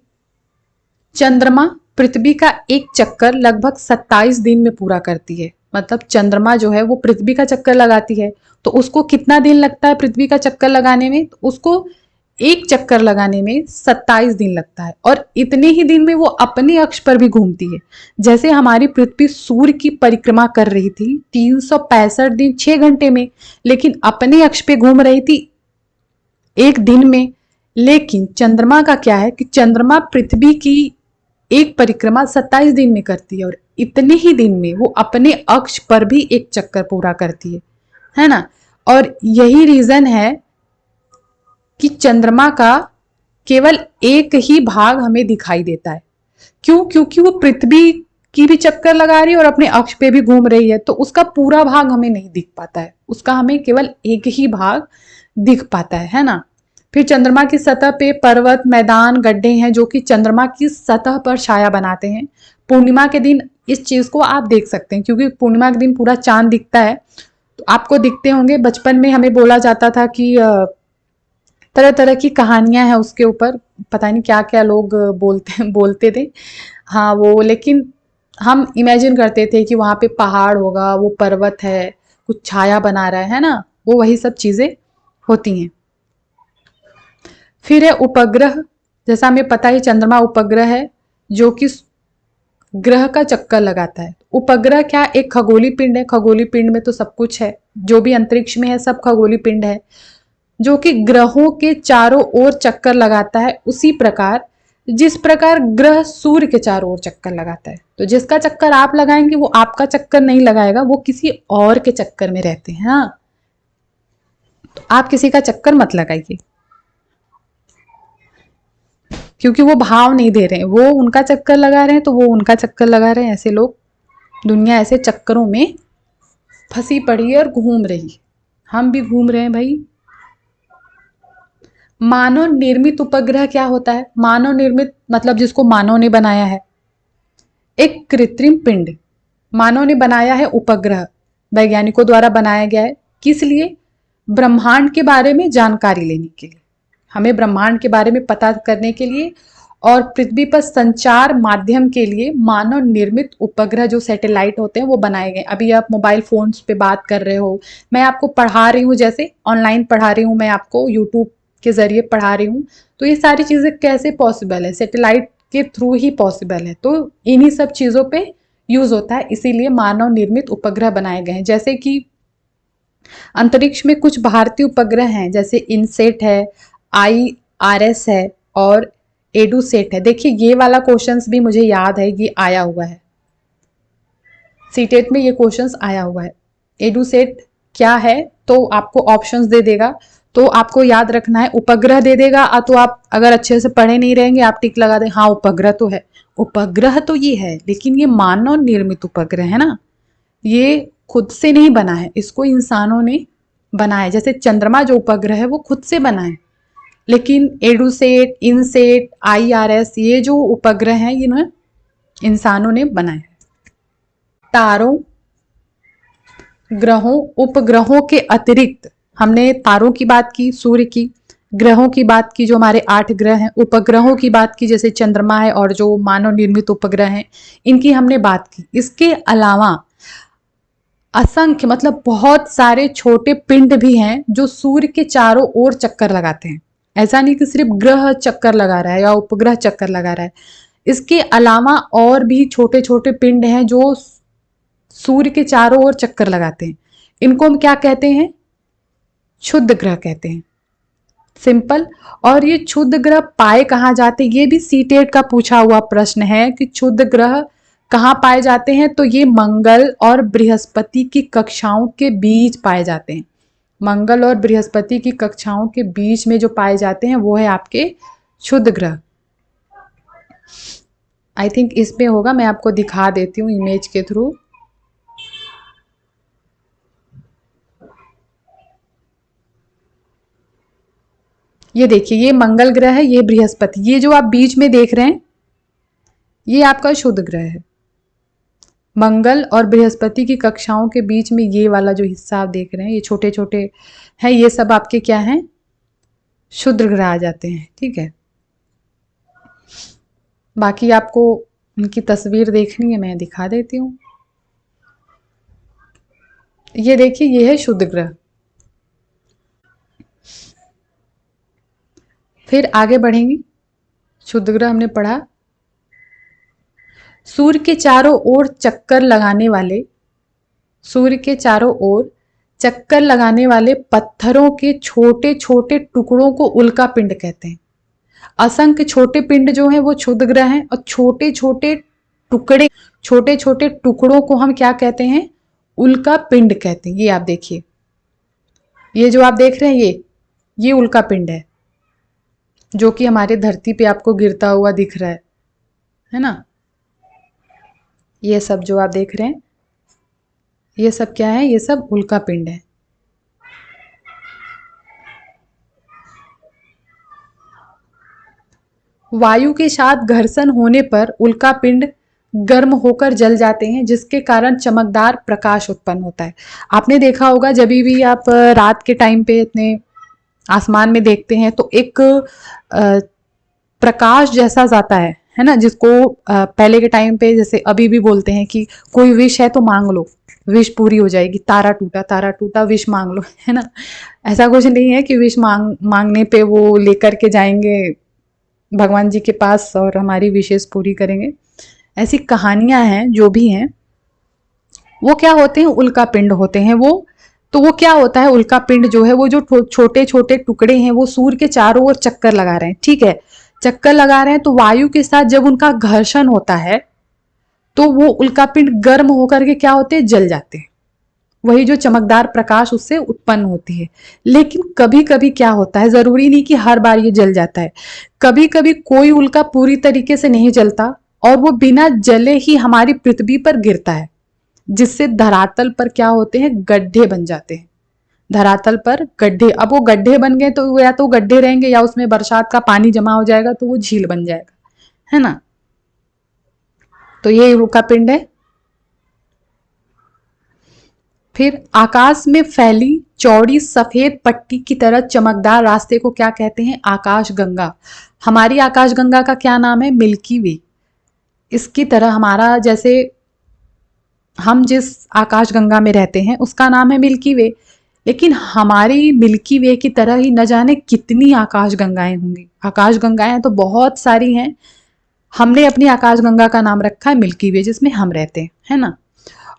चंद्रमा पृथ्वी का एक चक्कर लगभग 27 दिन में पूरा करती है। मतलब चंद्रमा जो है वो पृथ्वी का चक्कर लगाती है, तो उसको कितना दिन लगता है पृथ्वी का चक्कर लगाने में, तो उसको एक चक्कर लगाने में 27 दिन लगता है। और इतने ही दिन में वो अपने अक्ष पर भी घूमती है। जैसे हमारी पृथ्वी सूर्य की परिक्रमा कर रही थी 365 दिन 6 घंटे में, लेकिन अपने अक्ष पे घूम रही थी एक दिन में। लेकिन चंद्रमा का क्या है कि चंद्रमा पृथ्वी की एक परिक्रमा 27 दिन में करती है, और इतने ही दिन में वो अपने अक्ष पर भी एक चक्कर पूरा करती है ना। और यही रीजन है कि चंद्रमा का केवल एक ही भाग हमें दिखाई देता है। क्यों? क्योंकि वो पृथ्वी की भी चक्कर लगा रही है और अपने अक्ष पे भी घूम रही है, तो उसका पूरा भाग हमें नहीं दिख पाता है, उसका हमें केवल एक ही भाग दिख पाता है ना। फिर चंद्रमा की सतह पे पर्वत, मैदान, गड्ढे हैं जो कि चंद्रमा की सतह पर छाया बनाते हैं। पूर्णिमा के दिन इस चीज को आप देख सकते हैं, क्योंकि पूर्णिमा के दिन पूरा चांद दिखता है, तो आपको दिखते होंगे। बचपन में हमें बोला जाता था कि तरह तरह की कहानियां हैं उसके ऊपर, पता नहीं क्या क्या लोग बोलते थे। हाँ वो, लेकिन हम इमेजिन करते थे कि वहां पे पहाड़ होगा, वो पर्वत है, कुछ छाया बना रहा है ना, वो वही सब चीजें होती हैं। फिर है उपग्रह। जैसा हमें पता है चंद्रमा उपग्रह है जो कि ग्रह का चक्कर लगाता है। उपग्रह क्या, एक खगोलीय पिंड है। खगोलीय पिंड में तो सब कुछ है, जो भी अंतरिक्ष में है सब खगोलीय पिंड है, जो कि ग्रहों के चारों ओर चक्कर लगाता है। उसी प्रकार जिस प्रकार ग्रह सूर्य के चारों ओर चक्कर लगाता है, तो जिसका चक्कर आप लगाएंगे वो आपका चक्कर नहीं लगाएगा, वो किसी और के चक्कर में रहते हैं। हाँ, तो आप किसी का चक्कर मत लगाइए, क्योंकि वो भाव नहीं दे रहे हैं, वो उनका चक्कर लगा रहे हैं तो वो उनका चक्कर लगा रहे हैं। ऐसे लोग, दुनिया ऐसे चक्करों में फंसी पड़ी है और घूम रही है, हम भी घूम रहे हैं भाई। मानव निर्मित उपग्रह क्या होता है? मानव निर्मित मतलब जिसको मानव ने बनाया है, एक कृत्रिम पिंड मानव ने बनाया है, उपग्रह वैज्ञानिकों द्वारा बनाया गया है। किस लिए? ब्रह्मांड के बारे में जानकारी लेने के लिए, हमें ब्रह्मांड के बारे में पता करने के लिए, और पृथ्वी पर संचार माध्यम के लिए मानव निर्मित उपग्रह जो सैटेलाइट होते हैं वो बनाए गए। अभी आप मोबाइल फोन्स पे बात कर रहे हो, मैं आपको पढ़ा रही हूँ, जैसे ऑनलाइन पढ़ा रही हूँ, मैं आपको यूट्यूब के जरिए पढ़ा रही हूँ, तो ये सारी चीजें कैसे पॉसिबल है? सैटेलाइट के थ्रू ही पॉसिबल है। तो इन्हीं सब चीजों पे यूज होता है, इसीलिए मानव निर्मित उपग्रह बनाए गए हैं। जैसे कि अंतरिक्ष में कुछ भारतीय उपग्रह हैं, जैसे इनसेट है, IRS है और एडुसेट है। देखिए ये वाला क्वेश्चंस भी मुझे याद है, ये आया हुआ है सीटेट में, ये क्वेश्चंस आया हुआ है। एडुसेट क्या है तो आपको ऑप्शंस दे देगा, तो आपको याद रखना है। उपग्रह दे देगा, तो आप अगर अच्छे से पढ़े नहीं रहेंगे आप टिक लगा दें, हाँ उपग्रह तो है, उपग्रह तो ये है, लेकिन ये मानव निर्मित उपग्रह है ना, ये खुद से नहीं बना है, इसको इंसानों ने बनाया। जैसे चंद्रमा जो उपग्रह है वो खुद से बना है, लेकिन एडुसेट, इनसेट, IRS ये जो उपग्रह हैं ये इंसानों ने बनाए। तारों, ग्रहों, उपग्रहों के अतिरिक्त हमने तारों की बात की, सूर्य की, ग्रहों की बात की जो हमारे 8 ग्रह हैं, उपग्रहों की बात की जैसे चंद्रमा है और जो मानव निर्मित उपग्रह हैं इनकी हमने बात की। इसके अलावा असंख्य मतलब बहुत सारे छोटे पिंड भी हैं जो सूर्य के चारों ओर चक्कर लगाते हैं। ऐसा नहीं कि सिर्फ ग्रह चक्कर लगा रहा है या उपग्रह चक्कर लगा रहा है, इसके अलावा और भी छोटे छोटे पिंड हैं जो सूर्य के चारों ओर चक्कर लगाते हैं। इनको हम क्या कहते हैं? क्षुद्र ग्रह कहते हैं, सिंपल। और ये क्षुद्र ग्रह पाए कहाँ जाते हैं, ये भी सीटेट का पूछा हुआ प्रश्न है कि क्षुद्र ग्रह कहाँ पाए जाते हैं। तो ये मंगल और बृहस्पति की कक्षाओं के बीच पाए जाते हैं। मंगल और बृहस्पति की कक्षाओं के बीच में जो पाए जाते हैं वो है आपके क्षुद्र ग्रह। आई थिंक इसमें होगा, मैं आपको दिखा देती हूँ इमेज के थ्रू। ये देखिए, ये मंगल ग्रह है, ये बृहस्पति, ये जो आप बीच में देख रहे हैं ये आपका क्षुद्र ग्रह है। मंगल और बृहस्पति की कक्षाओं के बीच में ये वाला जो हिस्सा आप देख रहे हैं, ये छोटे छोटे हैं, ये सब आपके क्या हैं? क्षुद्र ग्रह आ जाते हैं, ठीक है। बाकी आपको उनकी तस्वीर देखनी है, मैं दिखा देती हूँ। ये देखिए, ये है क्षुद्र ग्रह। फिर आगे बढ़ेंगे, क्षुद्र ग्रह हमने पढ़ा। सूर्य के चारों ओर चक्कर लगाने वाले, सूर्य के चारों ओर चक्कर लगाने वाले पत्थरों के छोटे छोटे टुकड़ों को उल्का पिंड कहते हैं। असंख्य छोटे पिंड जो हैं वो क्षुद्र ग्रह हैं, और छोटे छोटे टुकड़े, छोटे छोटे टुकड़ों को हम क्या कहते हैं? उल्का पिंड कहते हैं। ये आप देखिए, ये जो आप देख रहे हैं ये उल्का पिंड है जो कि हमारे धरती पे आपको गिरता हुआ दिख रहा है ना। ये सब जो आप देख रहे हैं ये सब क्या है? ये सब उल्का पिंड है। वायु के साथ घर्षण होने पर उल्का पिंड गर्म होकर जल जाते हैं, जिसके कारण चमकदार प्रकाश उत्पन्न होता है। आपने देखा होगा जब भी आप रात के टाइम पे इतने आसमान में देखते हैं तो एक प्रकाश जैसा जाता है ना, जिसको पहले के टाइम पे जैसे अभी भी बोलते हैं कि कोई विश है तो मांग लो, विश पूरी हो जाएगी। तारा टूटा विश मांग लो, है ना। ऐसा कुछ नहीं है कि विश मांगने पे वो लेकर के जाएंगे भगवान जी के पास और हमारी विशेष पूरी करेंगे। ऐसी कहानियां हैं जो भी हैं, वो क्या होते हैं? उल्का पिंड होते हैं वो। तो वो क्या होता है? उल्का पिंड जो है वो जो छोटे छोटे टुकड़े हैं वो सूर्य के चारों ओर चक्कर लगा रहे हैं, ठीक है। चक्कर लगा रहे हैं तो वायु के साथ जब उनका घर्षण होता है तो वो उल्का पिंड गर्म होकर के क्या होते हैं? जल जाते हैं। वही जो चमकदार प्रकाश उससे उत्पन्न होती है। लेकिन कभी कभी क्या होता है, जरूरी नहीं कि हर बार ये जल जाता है, कभी कभी कोई उल्का पूरी तरीके से नहीं जलता और वो बिना जले ही हमारी पृथ्वी पर गिरता है, जिससे धरातल पर क्या होते हैं? गड्ढे बन जाते हैं। धरातल पर गड्ढे, अब वो गड्ढे बन गए तो या तो गड्ढे रहेंगे या उसमें बरसात का पानी जमा हो जाएगा तो वो झील बन जाएगा, है ना। तो ये उल्का पिंड है। फिर आकाश में फैली चौड़ी सफेद पट्टी की तरह चमकदार रास्ते को क्या कहते हैं? आकाश गंगा। हमारी आकाश गंगा का क्या नाम है? मिल्की वे। इसकी तरह हमारा, जैसे हम जिस आकाश गंगा में रहते हैं उसका नाम है मिल्की वे, लेकिन हमारी मिल्की वे की तरह ही न जाने कितनी आकाश गंगाएं होंगी। आकाश गंगाएं तो बहुत सारी हैं, हमने अपनी आकाश गंगा का नाम रखा है मिल्की वे, जिसमें हम रहते हैं, है ना।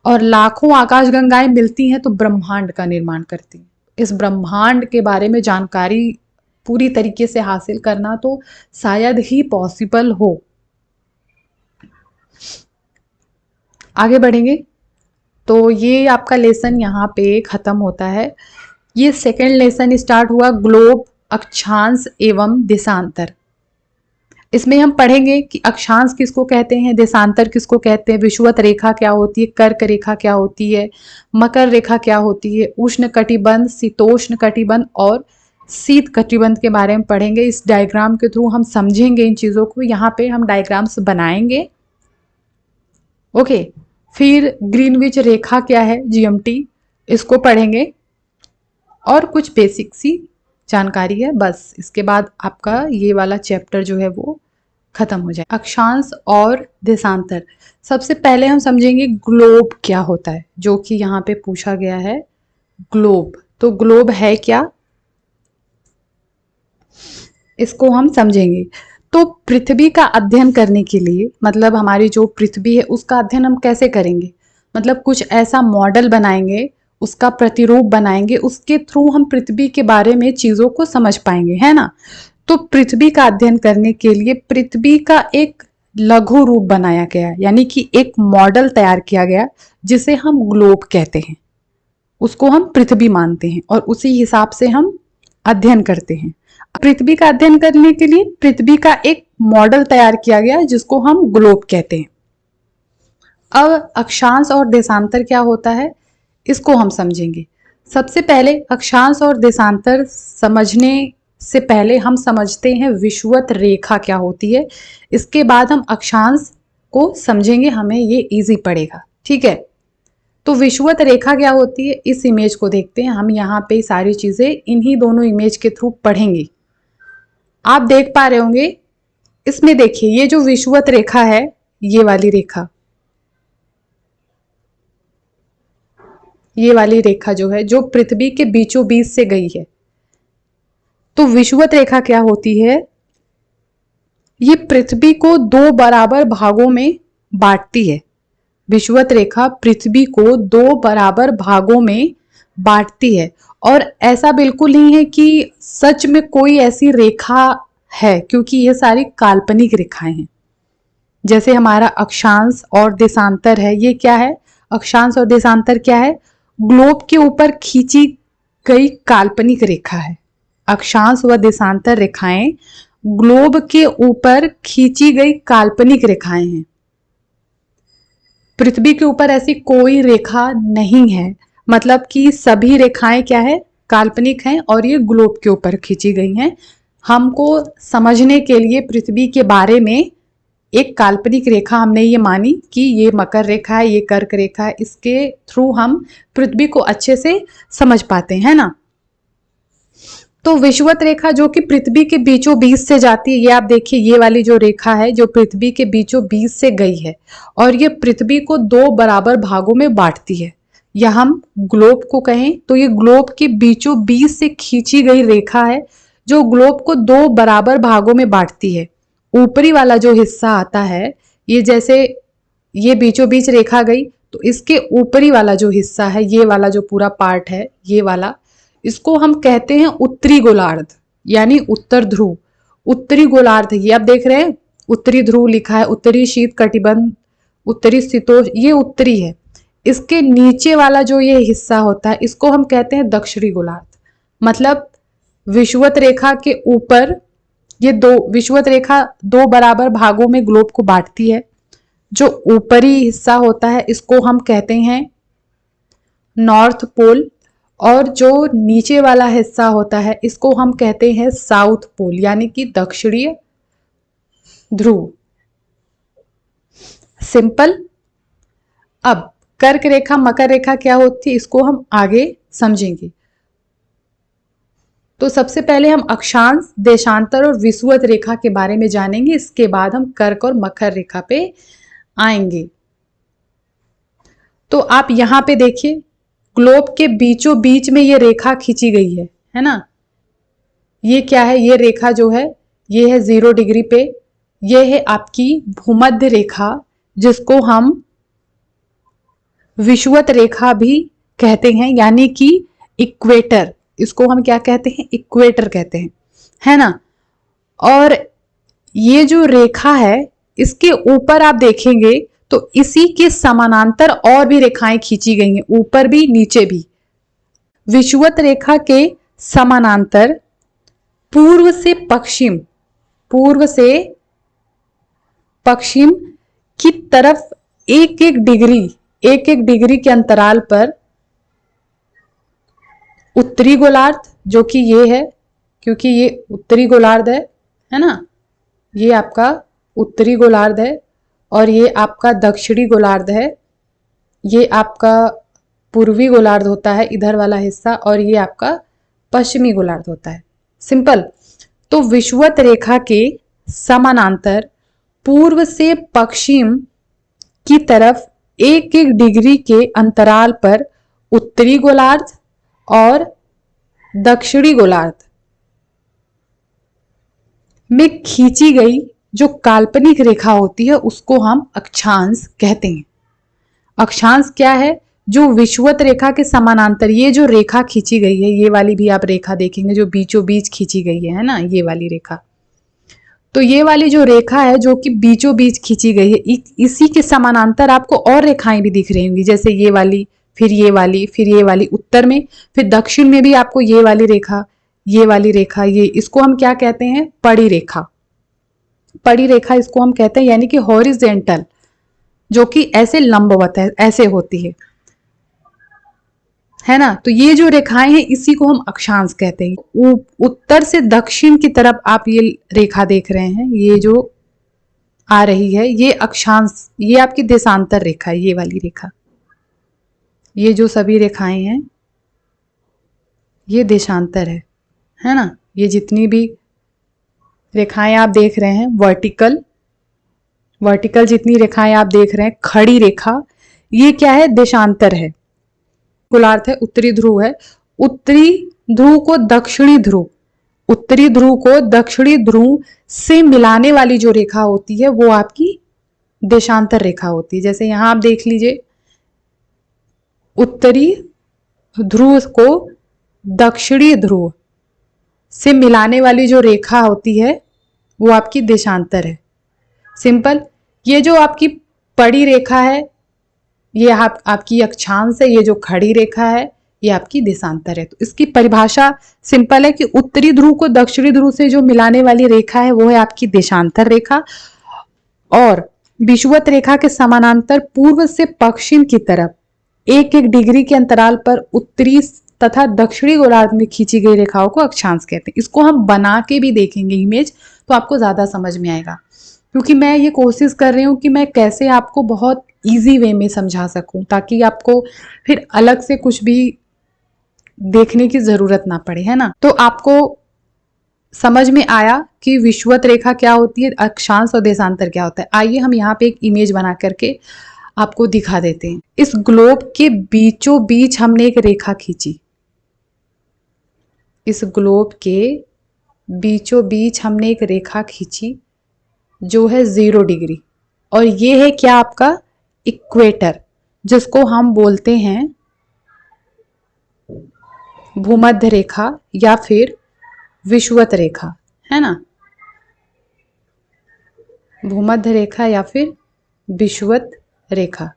और लाखों आकाश गंगाएं मिलती हैं तो ब्रह्मांड का निर्माण करती हैं। इस ब्रह्मांड के बारे में जानकारी पूरी तरीके से हासिल करना तो शायद ही पॉसिबल हो। आगे बढ़ेंगे तो ये आपका लेसन यहाँ पे खत्म होता है। ये सेकंड लेसन स्टार्ट हुआ, ग्लोब, अक्षांश एवं देशांतर। इसमें हम पढ़ेंगे कि अक्षांश किसको कहते हैं, देशांतर किसको कहते हैं, विषुवत रेखा क्या होती है, कर्क रेखा क्या होती है, मकर रेखा क्या होती है, उष्ण कटिबंध, शीतोष्ण कटिबंध और शीत कटिबंध के बारे में पढ़ेंगे। इस डायग्राम के थ्रू हम समझेंगे इन चीज़ों को। यहाँ पे हम डायग्राम्स बनाएंगे। ओके, फिर ग्रीनविच रेखा क्या है, जीएमटी, इसको पढ़ेंगे और कुछ बेसिक सी जानकारी है, बस इसके बाद आपका ये वाला चैप्टर जो है वो खत्म हो जाए। अक्षांश और देशांतर, सबसे पहले हम समझेंगे ग्लोब क्या होता है, जो कि यहाँ पे पूछा गया है। ग्लोब, तो ग्लोब है क्या, इसको हम समझेंगे। तो पृथ्वी का अध्ययन करने के लिए, मतलब हमारी जो पृथ्वी है उसका अध्ययन हम कैसे करेंगे, मतलब कुछ ऐसा मॉडल बनाएंगे, उसका प्रतिरूप बनाएंगे, उसके थ्रू हम पृथ्वी के बारे में चीजों को समझ पाएंगे, है ना। तो पृथ्वी का अध्ययन करने के लिए पृथ्वी का एक लघु रूप बनाया गया, यानी कि एक मॉडल तैयार किया गया जिसे हम ग्लोब कहते हैं। उसको हम पृथ्वी मानते हैं और उसी हिसाब से हम अध्ययन करते हैं। पृथ्वी का अध्ययन करने के लिए पृथ्वी का एक मॉडल तैयार किया गया जिसको हम ग्लोब कहते हैं। अब अक्षांश और देशांतर क्या होता है, इसको हम समझेंगे। सबसे पहले अक्षांश और देशांतर समझने से पहले हम समझते हैं विषुवत रेखा क्या होती है। इसके बाद हम अक्षांश को समझेंगे, हमें ये इजी पड़ेगा, ठीक है। तो विषुवत रेखा क्या होती है, इस इमेज को देखते हैं। हम यहाँ पे सारी चीजें इन्हीं दोनों इमेज के थ्रू पढ़ेंगे। आप देख पा रहे होंगे, इसमें देखिए ये जो विषुवत रेखा है, ये वाली रेखा, ये वाली रेखा जो है, जो पृथ्वी के बीचों बीच से गई है। तो विषुवत रेखा क्या होती है, ये पृथ्वी को दो बराबर भागों में बांटती है। विषुवत रेखा पृथ्वी को दो बराबर भागों में बांटती है। और ऐसा बिल्कुल नहीं है कि सच में कोई ऐसी रेखा है, क्योंकि ये सारी काल्पनिक रेखाएं हैं। जैसे हमारा अक्षांश और देशांतर है, ये क्या है, अक्षांश और देशांतर क्या है, ग्लोब के ऊपर खींची गई काल्पनिक रेखा है। अक्षांश व देशांतर रेखाएं ग्लोब के ऊपर खींची गई काल्पनिक रेखाएं हैं। पृथ्वी के ऊपर ऐसी कोई रेखा नहीं है, मतलब कि सभी रेखाएं क्या है, काल्पनिक हैं और ये ग्लोब के ऊपर खींची गई हैं। हमको समझने के लिए पृथ्वी के बारे में एक काल्पनिक रेखा हमने ये मानी कि ये मकर रेखा है, ये कर्क रेखा है, इसके थ्रू हम पृथ्वी को अच्छे से समझ पाते हैं ना। तो विषुवत रेखा जो कि पृथ्वी के बीचों बीच से जाती है, ये आप देखिए, ये वाली जो रेखा है जो पृथ्वी के बीचों बीच से गई है और ये पृथ्वी को दो बराबर भागों में बांटती है, या हम ग्लोब को कहें तो ये ग्लोब के बीचों बीच से खींची गई रेखा है जो ग्लोब को दो बराबर भागों में बांटती है। ऊपरी वाला जो हिस्सा आता है, ये जैसे ये बीचों बीच रेखा गई, तो इसके ऊपरी वाला जो हिस्सा है, ये वाला जो पूरा पार्ट है, ये वाला, इसको हम कहते हैं उत्तरी गोलार्ध, यानी उत्तर ध्रुव। उत्तरी गोलार्ध, ये आप देख रहे हैं उत्तरी ध्रुव लिखा है, उत्तरी शीत कटिबंध, उत्तरी शीतोष्ण, ये उत्तरी है। इसके नीचे वाला जो ये हिस्सा होता है, इसको हम कहते हैं दक्षिणी गोलार्ध। मतलब विषुवत रेखा के ऊपर ये दो, विषुवत रेखा दो बराबर भागों में ग्लोब को बांटती है। जो ऊपरी हिस्सा होता है इसको हम कहते हैं नॉर्थ पोल, और जो नीचे वाला हिस्सा होता है इसको हम कहते हैं साउथ पोल, यानी कि दक्षिणीय ध्रुव। सिंपल। अब कर्क रेखा, मकर रेखा क्या होती है, इसको हम आगे समझेंगे। तो सबसे पहले हम अक्षांश, देशांतर और विषुवत रेखा के बारे में जानेंगे, इसके बाद हम कर्क और मकर रेखा पे आएंगे। तो आप यहां पे देखिए, ग्लोब के बीचों बीच में ये रेखा खींची गई है ना। ये क्या है, ये रेखा जो है ये है 0 डिग्री पे, ये है आपकी भूमध्य रेखा, जिसको हम विषुवत रेखा भी कहते हैं, यानी कि इक्वेटर। इसको हम क्या कहते हैं, इक्वेटर कहते हैं, है ना। और ये जो रेखा है, इसके ऊपर आप देखेंगे तो इसी के समानांतर और भी रेखाएं खींची गई हैं, ऊपर भी नीचे भी। विषुवत रेखा के समानांतर पूर्व से पश्चिम की तरफ एक एक डिग्री के अंतराल पर उत्तरी गोलार्ध, जो कि ये है, क्योंकि ये उत्तरी गोलार्ध है ना, ये आपका उत्तरी गोलार्ध है, और ये आपका दक्षिणी गोलार्ध है, ये आपका पूर्वी गोलार्ध होता है इधर वाला हिस्सा, और ये आपका पश्चिमी गोलार्ध होता है। सिंपल। तो विषुवत रेखा के समानांतर पूर्व से पश्चिम की तरफ एक एक डिग्री के अंतराल पर उत्तरी गोलार्ध और दक्षिणी गोलार्ध में खींची गई जो काल्पनिक रेखा होती है उसको हम अक्षांश कहते हैं। अक्षांश क्या है? जो विषुवत रेखा के समानांतर ये जो रेखा खींची गई है, ये वाली भी आप रेखा देखेंगे जो बीचों बीच खींची गई है ना, ये वाली रेखा। तो ये वाली जो रेखा है जो कि बीचों बीच खींची गई है, इसी के समानांतर आपको और रेखाएं भी दिख रही होंगी, जैसे ये वाली, फिर ये वाली, फिर ये वाली उत्तर में, फिर दक्षिण में भी आपको ये वाली रेखा, ये वाली रेखा, ये, इसको हम क्या कहते हैं? पड़ी रेखा। पड़ी रेखा इसको हम कहते हैं, यानी कि हॉरिजेंटल, जो कि ऐसे लंबवत है, ऐसे होती है ना। तो ये जो रेखाएं हैं इसी को हम अक्षांश कहते हैं। उत्तर से दक्षिण की तरफ आप ये रेखा देख रहे हैं, ये जो आ रही है ये अक्षांश, ये आपकी देशांतर रेखा है, ये वाली रेखा। ये जो सभी रेखाएं हैं ये देशांतर है ना। ये जितनी भी रेखाएं आप देख रहे हैं, वर्टिकल जितनी रेखाएं आप देख रहे हैं, खड़ी रेखा, ये क्या है? देशांतर है। गोलार्ध है, उत्तरी ध्रुव है, उत्तरी ध्रुव को दक्षिणी ध्रुव, उत्तरी ध्रुव को दक्षिणी ध्रुव से मिलाने वाली जो रेखा होती है वो आपकी देशांतर रेखा होती है। जैसे यहां आप देख लीजिए, उत्तरी ध्रुव को दक्षिणी ध्रुव से मिलाने वाली जो रेखा होती है वो आपकी देशांतर है। सिंपल। ये जो आपकी पड़ी रेखा है ये आपकी अक्षांश है, ये जो खड़ी रेखा है ये आपकी देशांतर है। तो इसकी परिभाषा सिंपल है कि उत्तरी ध्रुव को दक्षिणी ध्रुव से जो मिलाने वाली रेखा है वो है आपकी देशांतर रेखा, और विषुवत रेखा के समानांतर पूर्व से पश्चिम की तरफ एक एक डिग्री के अंतराल पर उत्तरी तथा दक्षिणी गोलार्ध में खींची गई रेखाओं को अक्षांश कहते हैं। इसको हम बना के भी देखेंगे इमेज, तो आपको ज्यादा समझ में आएगा, क्योंकि मैं ये कोशिश कर रही हूँ कि मैं कैसे आपको बहुत इजी वे में समझा सकूं, ताकि आपको फिर अलग से कुछ भी देखने की जरूरत ना पड़े, है ना। तो आपको समझ में आया कि विषुवत रेखा क्या होती है, अक्षांश और देशांतर क्या होता है। आइए हम यहाँ पे एक इमेज बना करके आपको दिखा देते हैं। इस ग्लोब के बीचों बीच हमने एक रेखा खींची, इस ग्लोब के बीचों बीच हमने एक रेखा खींची जो है 0 डिग्री, और ये है क्या? आपका इक्वेटर, जिसको हम बोलते हैं भूमध्य रेखा या फिर विषुवत रेखा, है ना। भूमध्य रेखा या फिर विषुवत रेखा।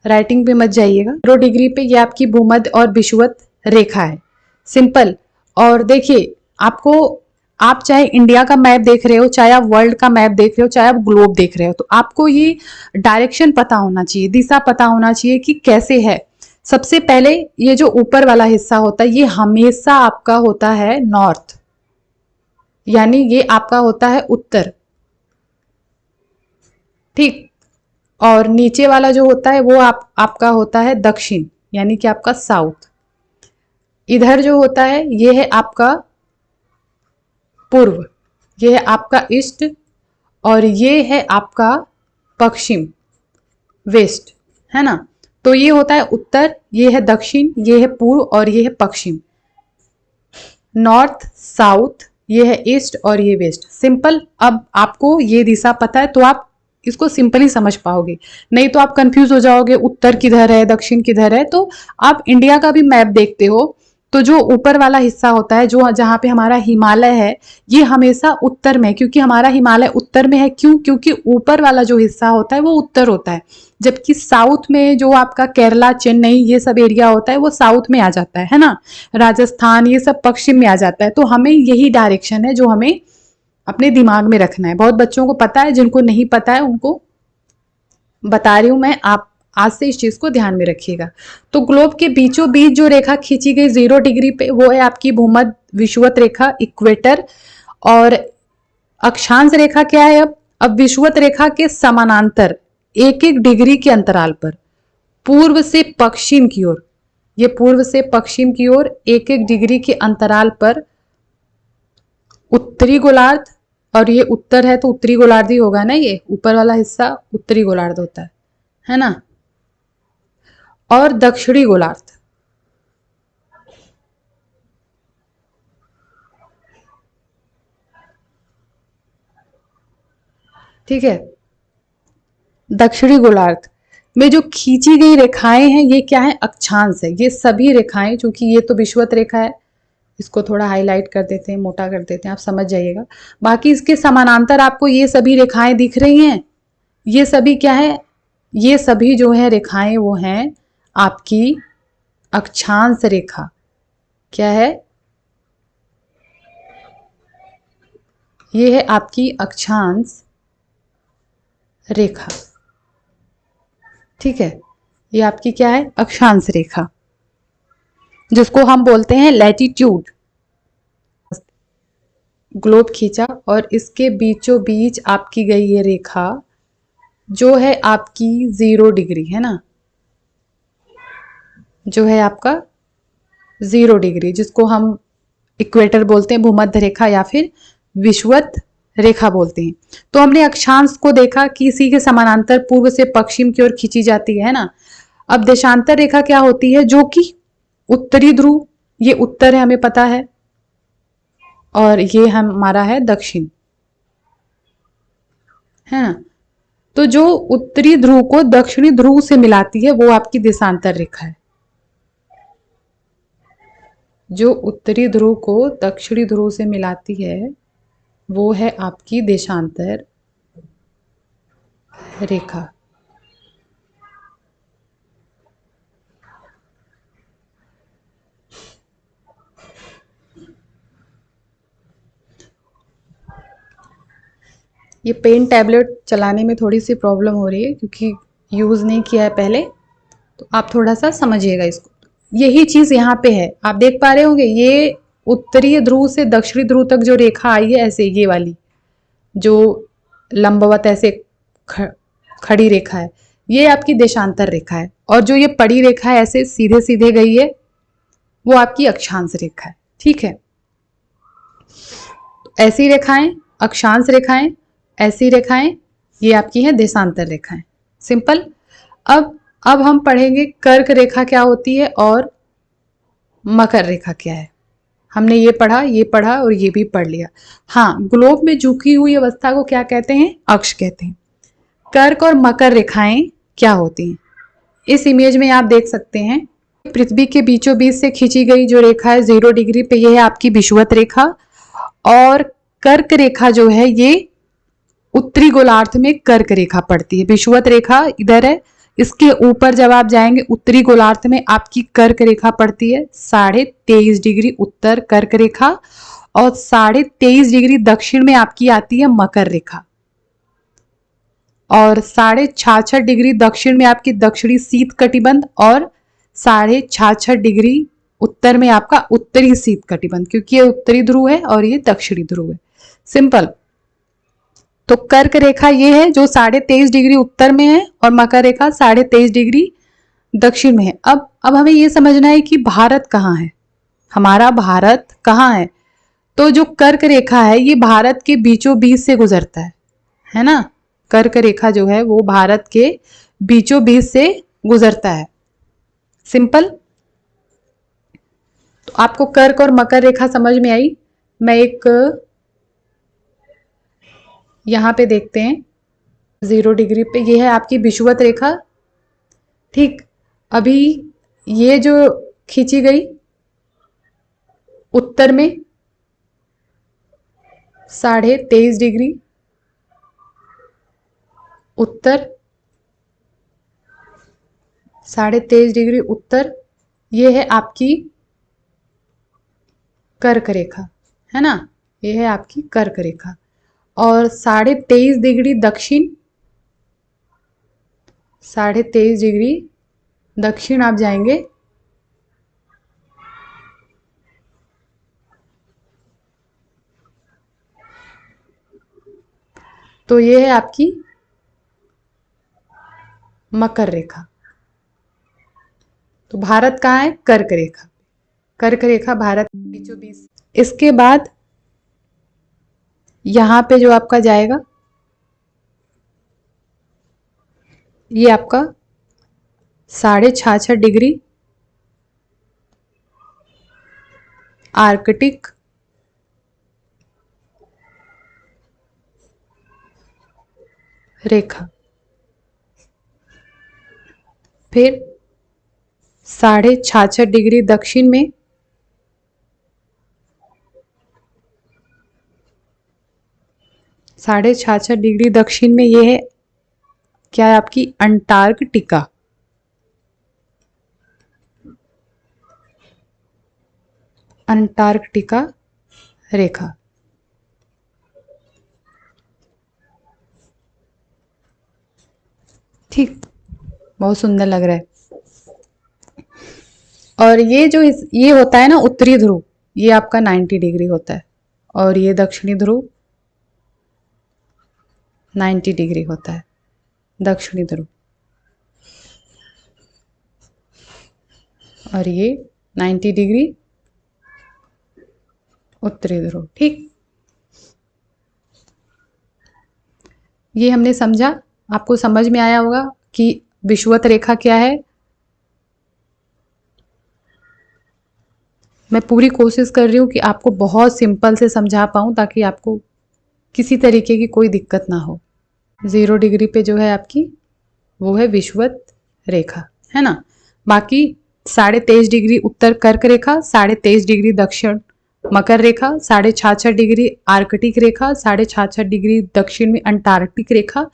राइटिंग पे मत जाइएगा। 0 डिग्री पे ये आपकी भूमध्य और विषुवत रेखा है। सिंपल। और देखिए, आपको, आप चाहे इंडिया का मैप देख रहे हो, चाहे आप वर्ल्ड का मैप देख रहे हो, चाहे आप ग्लोब देख रहे हो, तो आपको ये डायरेक्शन पता होना चाहिए, दिशा पता होना चाहिए कि कैसे है। सबसे पहले ये जो ऊपर वाला हिस्सा होता है ये हमेशा आपका होता है नॉर्थ, यानी ये आपका होता है उत्तर, ठीक। और नीचे वाला जो होता है वो आपका होता है दक्षिण, यानी कि आपका साउथ। इधर जो होता है ये है आपका पूर्व, ये है आपका ईस्ट, और ये है आपका पश्चिम, वेस्ट, है ना। तो ये होता है उत्तर, ये है दक्षिण, ये है पूर्व, और ये है पश्चिम। नॉर्थ, साउथ, ये है ईस्ट और ये वेस्ट। सिंपल। अब आपको ये दिशा पता है तो आप इसको सिंपली समझ पाओगे, नहीं तो आप कंफ्यूज हो जाओगे उत्तर किधर है, दक्षिण किधर है। तो आप इंडिया का भी मैप देखते हो तो जो ऊपर वाला हिस्सा होता है, जो जहाँ पे हमारा हिमालय है, ये हमेशा उत्तर में है, क्योंकि हमारा हिमालय उत्तर में है। क्यों? क्योंकि ऊपर वाला जो हिस्सा होता है वो उत्तर होता है, जबकि साउथ में जो आपका केरला, चेन्नई, ये सब एरिया होता है वो साउथ में आ जाता है ना। राजस्थान, ये सब पश्चिम में आ जाता है। तो हमें यही डायरेक्शन है जो हमें अपने दिमाग में रखना है। बहुत बच्चों को पता है, जिनको नहीं पता है उनको बता रही हूं मैं, आप आज से इस चीज को ध्यान में रखिएगा। तो ग्लोब के बीचों बीच जो रेखा खींची गई 0 डिग्री पे, वो है आपकी भूमध्य विषुवत रेखा, इक्वेटर। और अक्षांश रेखा क्या है? अब विषुवत रेखा के समानांतर 1-1 डिग्री के अंतराल पर पूर्व से पश्चिम की ओर, ये पूर्व से पश्चिम की ओर 1-1 डिग्री के अंतराल पर उत्तरी गोलार्ध, और ये उत्तर है तो उत्तरी गोलार्ध ही होगा ना, ये ऊपर वाला हिस्सा उत्तरी गोलार्ध होता है ना, और दक्षिणी गोलार्ध। ठीक है, दक्षिणी गोलार्ध में जो खींची गई रेखाएं हैं ये क्या है? अक्षांश है। ये सभी रेखाएं, चूंकि ये तो विषुवत रेखा है, इसको थोड़ा हाईलाइट कर देते हैं, मोटा कर देते हैं, आप समझ जाइएगा। बाकी इसके समानांतर आपको ये सभी रेखाएं दिख रही हैं, ये सभी क्या है? ये सभी जो है रेखाएं वो हैं आपकी अक्षांश रेखा। क्या है? ये है आपकी अक्षांश रेखा। ठीक है, ये आपकी क्या है? अक्षांश रेखा, जिसको हम बोलते हैं लैटिट्यूड। ग्लोब खींचा और इसके बीचों बीच आपकी गई ये रेखा जो है आपकी 0 डिग्री, है ना, जो है आपका 0 डिग्री, जिसको हम इक्वेटर बोलते हैं, भूमध्य रेखा या फिर विषुवत रेखा बोलते हैं। तो हमने अक्षांश को देखा कि इसी के समानांतर पूर्व से पश्चिम की ओर खींची जाती है ना। अब देशांतर रेखा क्या होती है? जो कि उत्तरी ध्रुव, ये उत्तर है हमें पता है, और ये हमारा है दक्षिण, है ना। तो जो उत्तरी ध्रुव को दक्षिणी ध्रुव से मिलाती है वो आपकी देशांतर रेखा है। जो उत्तरी ध्रुव को दक्षिणी ध्रुव से मिलाती है वो है आपकी देशांतर रेखा। ये पेन टैबलेट चलाने में थोड़ी सी प्रॉब्लम हो रही है क्योंकि यूज़ नहीं किया है पहले, तो आप थोड़ा सा समझिएगा इसको। यही चीज़ यहाँ पे है, आप देख पा रहे होंगे, ये उत्तरी ध्रुव से दक्षिणी ध्रुव तक जो रेखा आई है ऐसे, ये वाली जो लंबवत ऐसे खड़ी रेखा है, ये आपकी देशांतर रेखा है। और जो ये पड़ी रेखा है ऐसे सीधे सीधे गई है, वो आपकी अक्षांश रेखा है। ठीक है, ऐसी रेखाएं अक्षांश रेखाएं, ऐसी रेखाएं ये आपकी हैं देशांतर रेखाएं। सिंपल। अब हम पढ़ेंगे कर्क रेखा क्या होती है और मकर रेखा क्या है। हमने ये पढ़ा और ये भी पढ़ लिया। हाँ, ग्लोब में झुकी हुई अवस्था को क्या कहते हैं? अक्ष कहते हैं। कर्क और मकर रेखाएं क्या होती हैं? इस इमेज में आप देख सकते हैं, पृथ्वी के बीचों बीच से खींची गई जो रेखा है 0 डिग्री पे, ये है आपकी विषुवत रेखा। और कर्क रेखा जो है ये उत्तरी गोलार्ध में कर्क रेखा पड़ती है। विषुवत रेखा इधर है, इसके ऊपर जब आप जाएंगे उत्तरी गोलार्ध में आपकी कर्क रेखा पड़ती है 23.5 डिग्री उत्तर कर्क रेखा, और 23.5 डिग्री दक्षिण में आपकी आती है मकर रेखा, और 66.5 डिग्री दक्षिण में आपकी दक्षिणी शीत कटिबंध, और 66.5 डिग्री उत्तर में आपका उत्तरी शीत कटिबंध, क्योंकि ये उत्तरी ध्रुव है और ये दक्षिणी ध्रुव है। सिंपल। तो कर्क रेखा ये है जो 23.5 डिग्री उत्तर में है, और मकर रेखा 23.5 डिग्री दक्षिण में है। अब हमें ये समझना है कि भारत कहाँ है, हमारा भारत कहाँ है। तो जो कर्क रेखा है ये भारत के बीचों बीच से गुजरता है ना। कर्क रेखा जो है वो भारत के बीचों बीच से गुजरता है। सिंपल। तो आपको कर्क और मकर रेखा समझ में आई। मैं एक यहां पे देखते हैं 0 डिग्री पे, ये है आपकी विषुवत रेखा। ठीक, अभी ये जो खींची गई उत्तर में 23.5 डिग्री उत्तर, 23.5 डिग्री उत्तर, ये है आपकी कर्क रेखा, है ना, ये है आपकी कर्क रेखा। और 23.5 डिग्री दक्षिण, 23.5 डिग्री दक्षिण आप जाएंगे तो ये है आपकी मकर रेखा। तो भारत कहाँ है? कर्क रेखा। कर्क रेखा भारत बीचों बीच। इसके बाद यहां पे जो आपका जाएगा ये आपका 66.5 डिग्री आर्कटिक रेखा। फिर 66.5 डिग्री दक्षिण में 66.5 डिग्री दक्षिण में ये है क्या है? आपकी अंटार्कटिका। अंटार्कटिका रेखा। ठीक, बहुत सुंदर लग रहा है। और ये जो ये होता है ना उत्तरी ध्रुव, ये आपका 90 डिग्री होता है और ये दक्षिणी ध्रुव 90 डिग्री होता है, दक्षिणी ध्रुव। और ये 90 डिग्री उत्तरी ध्रुव। ठीक, ये हमने समझा। आपको समझ में आया होगा कि विषुवत रेखा क्या है। मैं पूरी कोशिश कर रही हूँ कि आपको बहुत सिंपल से समझा पाऊँ ताकि आपको किसी तरीके की कोई दिक्कत ना हो। 0 डिग्री पे जो है आपकी वो है विषुवत रेखा, है ना। बाकी 23.5 डिग्री उत्तर कर्क रेखा, 23.5 डिग्री दक्षिण मकर रेखा, 66.5 डिग्री आर्कटिक रेखा, 66.5 डिग्री दक्षिण में अंटार्कटिक रेखा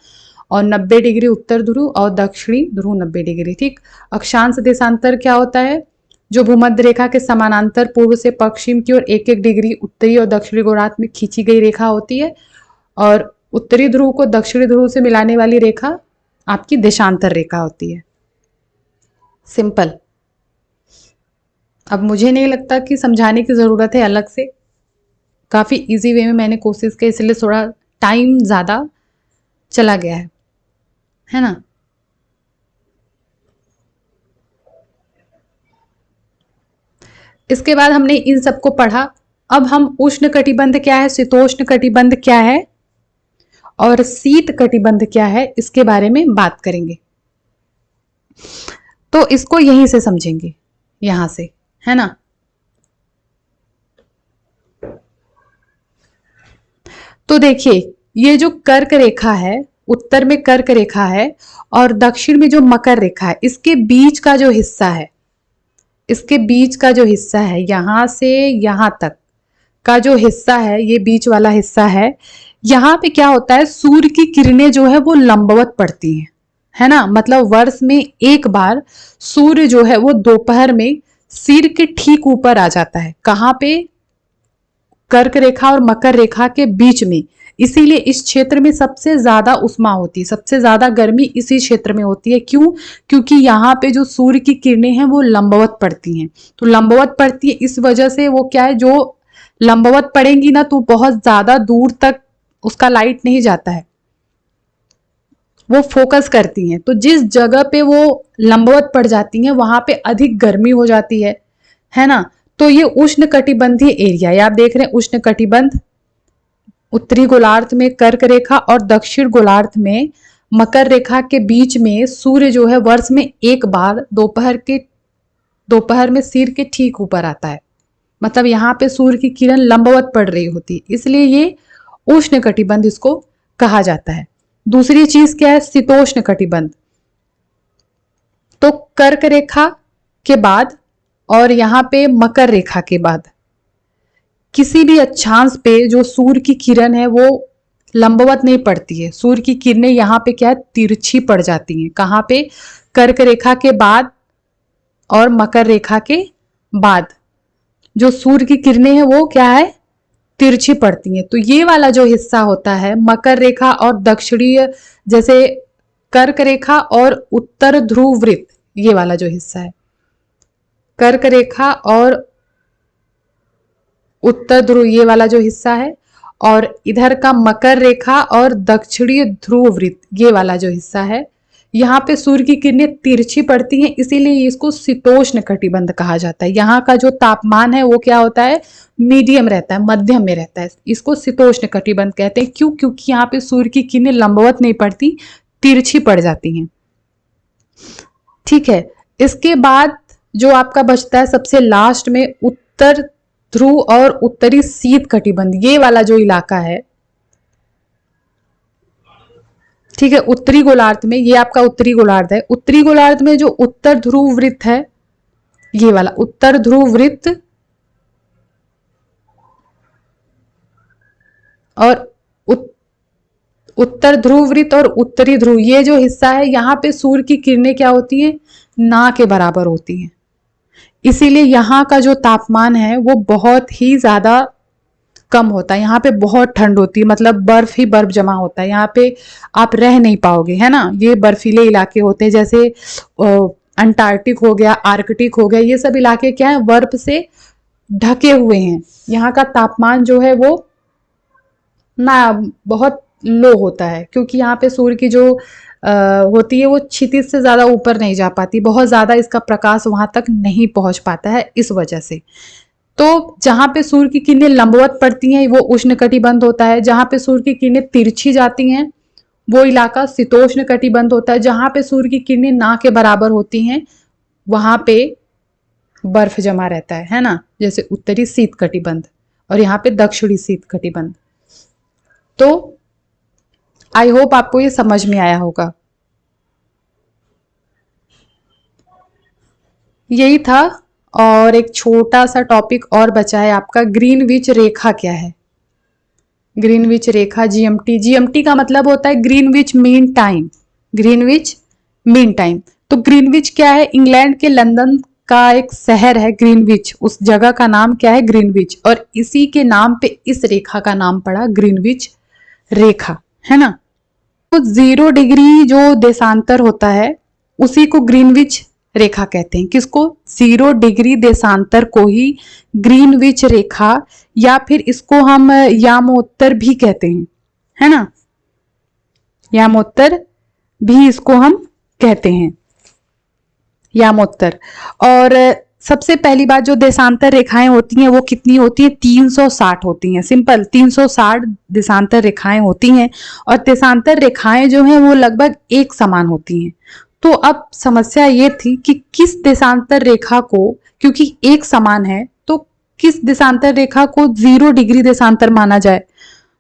और 90 डिग्री उत्तर ध्रुव और दक्षिणी ध्रुव 90 डिग्री। ठीक, अक्षांश देशांतर क्या होता है? जो भूमध्य रेखा के समानांतर पूर्व से पश्चिम की ओर 1-1 डिग्री उत्तरी और दक्षिणी गोलार्ध में खींची गई रेखा होती है और उत्तरी ध्रुव को दक्षिणी ध्रुव से मिलाने वाली रेखा आपकी देशांतर रेखा होती है। सिंपल। अब मुझे नहीं लगता कि समझाने की ज़रूरत है अलग से, काफ़ी इजी वे में मैंने कोशिश की, इसलिए थोड़ा टाइम ज़्यादा चला गया है ना। इसके बाद हमने इन सबको पढ़ा। अब हम उष्ण कटिबंध क्या है, शीतोष्ण कटिबंध क्या है और शीत कटिबंध क्या है इसके बारे में बात करेंगे। तो इसको यहीं से समझेंगे, यहां से, है ना। तो देखिए ये जो कर्क रेखा है, उत्तर में कर्क रेखा है और दक्षिण में जो मकर रेखा है, इसके बीच का जो हिस्सा है, इसके बीच का जो हिस्सा है यहां से यहां तक का जो हिस्सा है, ये बीच वाला हिस्सा है, यहाँ पे क्या होता है, सूर्य की किरणें जो है वो लंबवत पड़ती हैं, है ना। मतलब वर्ष में एक बार सूर्य जो है वो दोपहर में सिर के ठीक ऊपर आ जाता है। कहाँ पे? कर्क रेखा और मकर रेखा के बीच में। इसीलिए इस क्षेत्र में सबसे ज्यादा उष्मा होती है, सबसे ज्यादा गर्मी इसी क्षेत्र में होती है। क्यों? क्योंकि यहाँ पे जो सूर्य की किरणें हैं वो लंबवत पड़ती हैं। तो लंबवत पड़ती है इस वजह से वो क्या है, जो लंबवत पड़ेंगी ना तो बहुत ज्यादा दूर तक उसका लाइट नहीं जाता है, वो फोकस करती हैं। तो जिस जगह पे वो लंबवत पड़ जाती हैं वहां पे अधिक गर्मी हो जाती है ना। तो ये उष्ण कटिबंधीय एरिया है, आप देख रहे हैं उष्ण कटिबंध, उत्तरी गोलार्ध में कर्क रेखा और दक्षिण गोलार्ध में मकर रेखा के बीच में सूर्य जो है वर्ष में एक बार दोपहर में सिर के ठीक ऊपर आता है। मतलब यहाँ पे सूर्य की किरण लंबवत पड़ रही होती है, इसलिए ये उष्ण कटिबंध इसको कहा जाता है। दूसरी चीज क्या है, शीतोष्ण कटिबंध। तो कर्क रेखा के बाद और यहाँ पे मकर रेखा के बाद किसी भी अक्षांश पे जो सूर्य की किरण है वो लंबवत नहीं पड़ती है। सूर्य की किरणें यहाँ पे क्या है, तिरछी पड़ जाती हैं। कहाँ पे? कर्क रेखा के बाद और मकर रेखा के बाद जो सूर्य की किरणें हैं वो क्या है, तिरछी पड़ती हैं। तो ये वाला जो हिस्सा होता है मकर रेखा और दक्षिणीय, जैसे कर्क रेखा और उत्तर ध्रुव वृत्त, ये वाला जो हिस्सा है कर्क रेखा और उत्तर ध्रुव, ये वाला जो हिस्सा है, और इधर का मकर रेखा और दक्षिणीय ध्रुव वृत्त, ये वाला जो हिस्सा है, यहाँ पे सूर्य की किरणें तिरछी पड़ती हैं, इसीलिए इसको शीतोष्ण कटिबंध कहा जाता है। यहाँ का जो तापमान है वो क्या होता है, मीडियम रहता है, मध्यम में रहता है, इसको शीतोष्ण कटिबंध कहते हैं। क्यों? क्योंकि यहाँ पे सूर्य की किरणें लंबवत नहीं पड़ती, तिरछी पड़ जाती हैं। ठीक है, इसके बाद जो आपका बचता है सबसे लास्ट में उत्तर ध्रुव और उत्तरी शीत कटिबंध, ये वाला जो इलाका है, ठीक है, उत्तरी गोलार्ध में, ये आपका उत्तरी गोलार्ध है। उत्तरी गोलार्ध में जो उत्तर ध्रुव वृत्त है, ये वाला उत्तर ध्रुव वृत्त और उत्तर ध्रुव वृत्त और उत्तरी ध्रुव, ये जो हिस्सा है, यहाँ पे सूर्य की किरणें क्या होती हैं, ना के बराबर होती हैं। इसीलिए यहाँ का जो तापमान है वो बहुत ही ज्यादा कम होता है। यहाँ पे बहुत ठंड होती है, मतलब बर्फ ही बर्फ जमा होता है, यहाँ पे आप रह नहीं पाओगे, है ना। ये बर्फीले इलाके होते हैं, जैसे अंटार्कटिक हो गया, आर्कटिक हो गया, ये सब इलाके क्या है, बर्फ से ढके हुए हैं। यहाँ का तापमान जो है वो ना बहुत लो होता है, क्योंकि यहाँ पे सूर्य की जो होती है वो क्षितिज से ज्यादा ऊपर नहीं जा पाती, बहुत ज्यादा इसका प्रकाश वहां तक नहीं पहुंच पाता है, इस वजह से। तो जहां पे सूर्य की किरणें लंबवत पड़ती हैं वो उष्ण कटिबंध होता है, जहां पे सूर्य की किरणें तिरछी जाती हैं वो इलाका शीतोष्ण कटिबंध होता है, जहां पे सूर्य की किरणें ना के बराबर होती हैं वहां पे बर्फ जमा रहता है ना, जैसे उत्तरी शीत कटिबंध, और यहाँ पे दक्षिणी शीत कटिबंध। तो आई होप आपको ये समझ में आया होगा। यही था, और एक छोटा सा टॉपिक और बचा है आपका, ग्रीनविच रेखा क्या है। ग्रीनविच रेखा, जीएमटी, जीएमटी का मतलब होता है Greenwich mean time, Greenwich mean time. तो ग्रीनविच क्या है, इंग्लैंड के लंदन का एक शहर है ग्रीनविच, उस जगह का नाम क्या है, ग्रीनविच, और इसी के नाम पे इस रेखा का नाम पड़ा ग्रीनविच रेखा, है ना। तो 0 डिग्री जो देशांतर होता है उसी को ग्रीनविच रेखा कहते हैं। किसको? 0 डिग्री देशांतर को ही ग्रीनविच रेखा, या फिर इसको हम यामोत्तर भी कहते हैं, है ना, यामोत्तर भी इसको हम कहते हैं, यामोत्तर। और सबसे पहली बात, जो देशांतर रेखाएं होती हैं वो कितनी होती हैं, 360 होती हैं, सिंपल 360 देशांतर रेखाएं होती हैं, और देशांतर रेखाएं जो हैं वो लगभग एक समान होती हैं। तो अब समस्या ये थी कि किस देशांतर रेखा को, क्योंकि एक समान है, तो किस देशांतर रेखा को 0 डिग्री देशांतर माना जाए।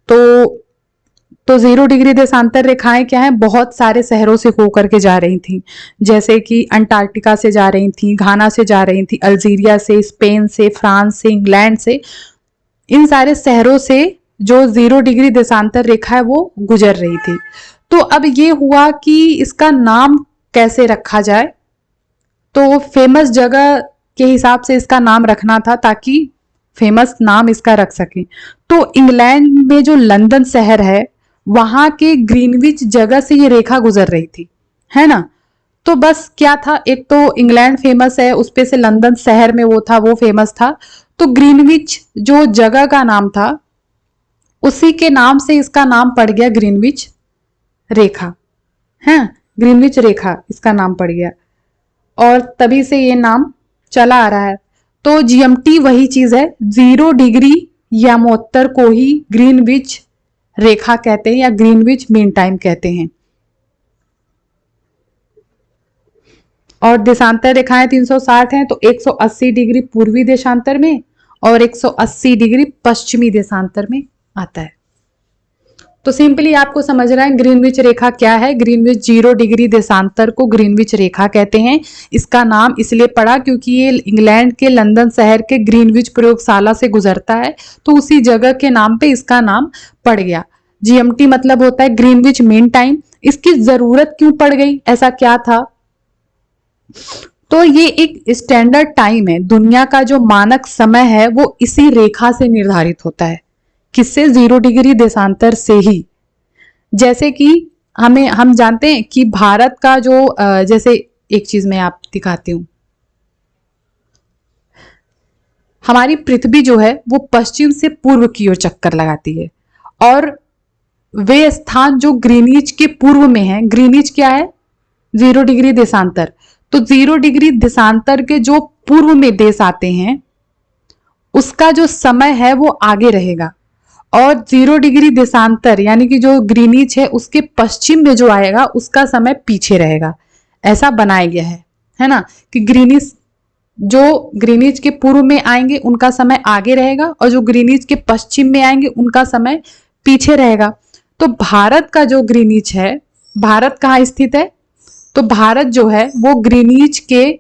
तो 0 डिग्री देशांतर रेखाएं क्या है, बहुत सारे शहरों से होकर के जा रही थी, जैसे कि अंटार्कटिका से जा रही थी, घाना से जा रही थी, अल्जीरिया से, स्पेन से, फ्रांस से, इंग्लैंड से, इन सारे शहरों से जो 0 डिग्री देशांतर रेखा है वो गुजर रही थी। तो अब ये हुआ कि इसका नाम कैसे रखा जाए, तो फेमस जगह के हिसाब से इसका नाम रखना था, ताकि फेमस नाम इसका रख सके। तो इंग्लैंड में जो लंदन शहर है वहां के ग्रीनविच जगह से ये रेखा गुजर रही थी, है ना। तो बस क्या था, एक तो इंग्लैंड फेमस है, उस पे से लंदन शहर में वो था, वो फेमस था, तो ग्रीनविच जो जगह का नाम था उसी के नाम से इसका नाम पड़ गया ग्रीनविच रेखा, है, ग्रीनविच रेखा इसका नाम पड़ गया, और तभी से ये नाम चला आ रहा है। तो जीएमटी वही चीज है, 0 डिग्री यामोत्तर को ही ग्रीनविच रेखा कहते हैं या ग्रीनविच मीन टाइम कहते हैं। और देशांतर रेखाएं 360 हैं, तो 180 डिग्री पूर्वी देशांतर में और 180 डिग्री पश्चिमी देशांतर में आता है। तो सिंपली आपको समझ रहा है ग्रीनविच रेखा क्या है। ग्रीनविच 0 डिग्री देशांतर को ग्रीनविच रेखा कहते हैं। इसका नाम इसलिए पड़ा क्योंकि ये इंग्लैंड के लंदन शहर के ग्रीनविच प्रयोगशाला से गुजरता है, तो उसी जगह के नाम पे इसका नाम पड़ गया। जीएमटी मतलब होता है ग्रीनविच मीन टाइम। इसकी जरूरत क्यों पड़ गई, ऐसा क्या था? तो ये एक स्टैंडर्ड टाइम है, दुनिया का जो मानक समय है वो इसी रेखा से निर्धारित होता है। किससे? 0 डिग्री देशांतर से ही। जैसे कि हम जानते हैं कि भारत का जो जैसे एक चीज मैं आप दिखाती हूं, हमारी पृथ्वी जो है वो पश्चिम से पूर्व की ओर चक्कर लगाती है, और वे स्थान जो ग्रीनिच के पूर्व में है, ग्रीनिच क्या है? 0 डिग्री देशांतर। तो 0 डिग्री देशांतर के जो पूर्व में देश आते हैं उसका जो समय है वो आगे रहेगा, और 0 डिग्री देशांतर यानी कि जो ग्रीनिच है उसके पश्चिम में जो आएगा उसका समय पीछे रहेगा। ऐसा बनाया गया है ना, कि ग्रीनिच के पूर्व में आएंगे उनका समय आगे रहेगा, और जो ग्रीनिच के पश्चिम में आएंगे उनका समय पीछे रहेगा। तो भारत का जो ग्रीनिच है, भारत कहाँ स्थित है? तो भारत जो है वो ग्रीनिच के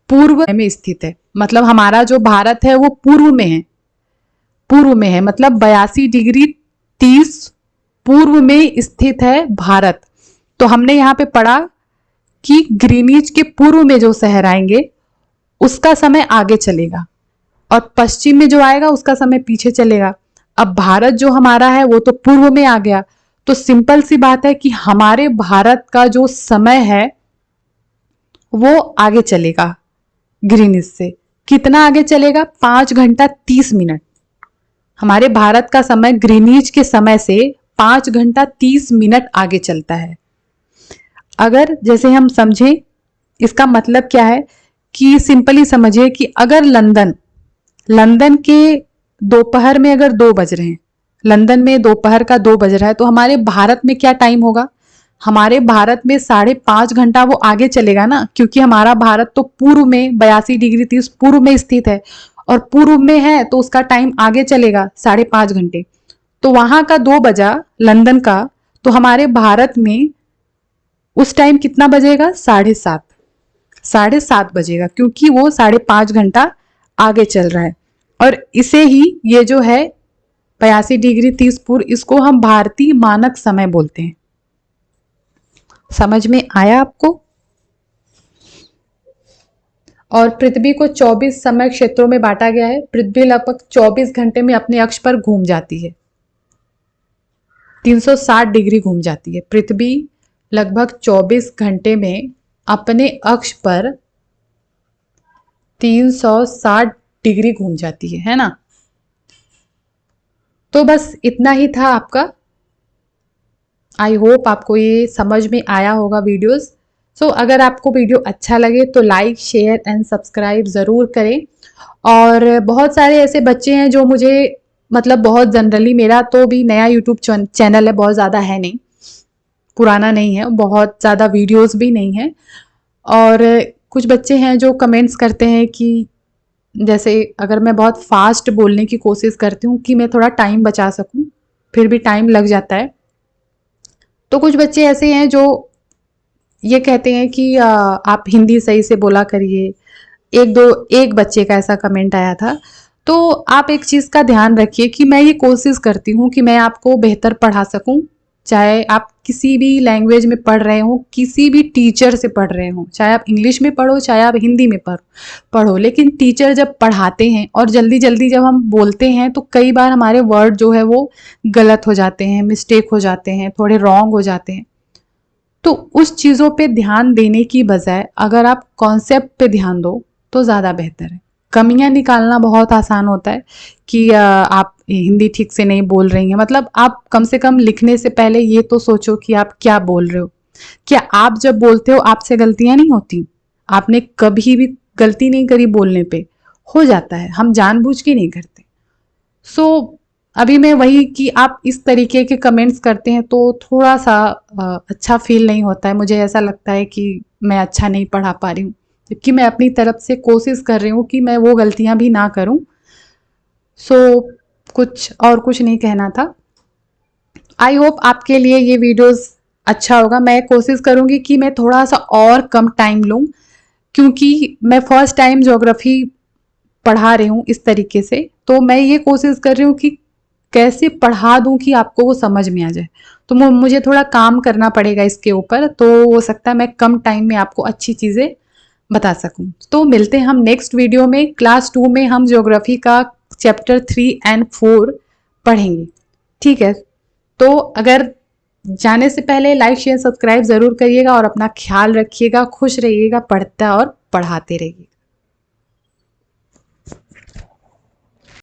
पूर्व में स्थित है। मतलब हमारा जो भारत है वो पूर्व में है, पूर्व में है, मतलब 82 डिग्री 30 पूर्व में स्थित है भारत। तो हमने यहाँ पे पढ़ा कि ग्रीनिच के पूर्व में जो शहर आएंगे उसका समय आगे चलेगा, और पश्चिम में जो आएगा उसका समय पीछे चलेगा। अब भारत जो हमारा है वो तो पूर्व में आ गया, तो सिंपल सी बात है कि हमारे भारत का जो समय है वो आगे चलेगा ग्रीनिच से। कितना आगे चलेगा? 5 घंटा 30 मिनट। हमारे भारत का समय ग्रीनिच के समय से 5 घंटा 30 मिनट आगे चलता है। अगर जैसे हम समझें, इसका मतलब क्या है कि सिंपली समझिए कि अगर लंदन के दोपहर में अगर 2 बज रहे हैं, लंदन में दोपहर का 2 बज रहा है, तो हमारे भारत में क्या टाइम होगा? हमारे भारत में 5.5 घंटा वो आगे चलेगा ना, क्योंकि हमारा भारत तो पूर्व में 82 डिग्री 30 पूर्व में स्थित है, और पूर्व में है तो उसका टाइम आगे चलेगा 5.5 घंटे। तो वहां का 2 बजा लंदन का, तो हमारे भारत में उस टाइम कितना बजेगा? 7:30 बजेगा, क्योंकि वो 5.5 घंटा आगे चल रहा है। और इसे ही ये जो है 82 डिग्री 30 पूर्व, इसको हम भारतीय मानक समय बोलते हैं। समझ में आया आपको? और पृथ्वी को 24 समय क्षेत्रों में बांटा गया है। पृथ्वी लगभग 24 घंटे में अपने अक्ष पर घूम जाती है, 360 डिग्री घूम जाती है। पृथ्वी लगभग 24 घंटे में अपने अक्ष पर 360 डिग्री घूम जाती है ना। तो बस इतना ही था आपका। आई होप आपको ये समझ में आया होगा वीडियोस। सो अगर आपको वीडियो अच्छा लगे तो लाइक शेयर एंड सब्सक्राइब ज़रूर करें। और बहुत सारे ऐसे बच्चे हैं जो मुझे मतलब बहुत जनरली, मेरा तो भी नया यूट्यूब चैनल है, बहुत ज़्यादा है नहीं, पुराना नहीं है, बहुत ज़्यादा वीडियोस भी नहीं है। और कुछ बच्चे हैं जो कमेंट्स करते हैं कि जैसे अगर मैं बहुत फास्ट बोलने की कोशिश करती हूँ कि मैं थोड़ा टाइम बचा सकूँ, फिर भी टाइम लग जाता है। तो कुछ बच्चे ऐसे हैं जो ये कहते हैं कि आप हिंदी सही से बोला करिए। एक बच्चे का ऐसा कमेंट आया था। तो आप एक चीज़ का ध्यान रखिए कि मैं ये कोशिश करती हूँ कि मैं आपको बेहतर पढ़ा सकूँ, चाहे आप किसी भी लैंग्वेज में पढ़ रहे हो, किसी भी टीचर से पढ़ रहे हो, चाहे आप इंग्लिश में पढ़ो चाहे आप हिंदी में पढ़ो। लेकिन टीचर जब पढ़ाते हैं और जल्दी जल्दी जब हम बोलते हैं तो कई बार हमारे वर्ड जो है वो गलत हो जाते हैं, मिस्टेक हो जाते हैं, थोड़े रॉन्ग हो जाते हैं। तो उस चीज़ों पे ध्यान देने की बजाय अगर आप कॉन्सेप्ट पे ध्यान दो तो ज़्यादा बेहतर है। कमियां निकालना बहुत आसान होता है कि आप हिंदी ठीक से नहीं बोल रही हैं, मतलब आप कम से कम लिखने से पहले ये तो सोचो कि आप क्या बोल रहे हो। क्या आप जब बोलते हो आपसे गलतियां नहीं होती? आपने कभी भी गलती नहीं करी बोलने पे? हो जाता है, हम जानबूझ के नहीं करते। सो अभी मैं वही कि आप इस तरीके के कमेंट्स करते हैं तो थोड़ा सा अच्छा फील नहीं होता है। मुझे ऐसा लगता है कि मैं अच्छा नहीं पढ़ा पा रही हूँ, जबकि मैं अपनी तरफ से कोशिश कर रही हूँ कि मैं वो गलतियाँ भी ना करूँ। सो कुछ नहीं कहना था। आई होप आपके लिए ये वीडियोस अच्छा होगा। मैं कोशिश करूँगी कि मैं थोड़ा सा और कम टाइम लूँ, क्योंकि मैं फर्स्ट टाइम ज्योग्राफी पढ़ा रही हूँ इस तरीके से। तो मैं ये कोशिश कर रही हूँ कि कैसे पढ़ा दूँ कि आपको वो समझ में आ जाए। तो मुझे थोड़ा काम करना पड़ेगा इसके ऊपर, तो हो सकता है मैं कम टाइम में आपको अच्छी चीज़ें बता सकूं। तो मिलते हैं हम नेक्स्ट वीडियो में। क्लास 2 में हम ज्योग्राफी का चैप्टर 3 और 4 पढ़ेंगे। ठीक है, तो अगर जाने से पहले लाइक शेयर सब्सक्राइब जरूर करिएगा और अपना ख्याल रखिएगा, खुश रहिएगा, पढ़ता और पढ़ाते रहिएगा।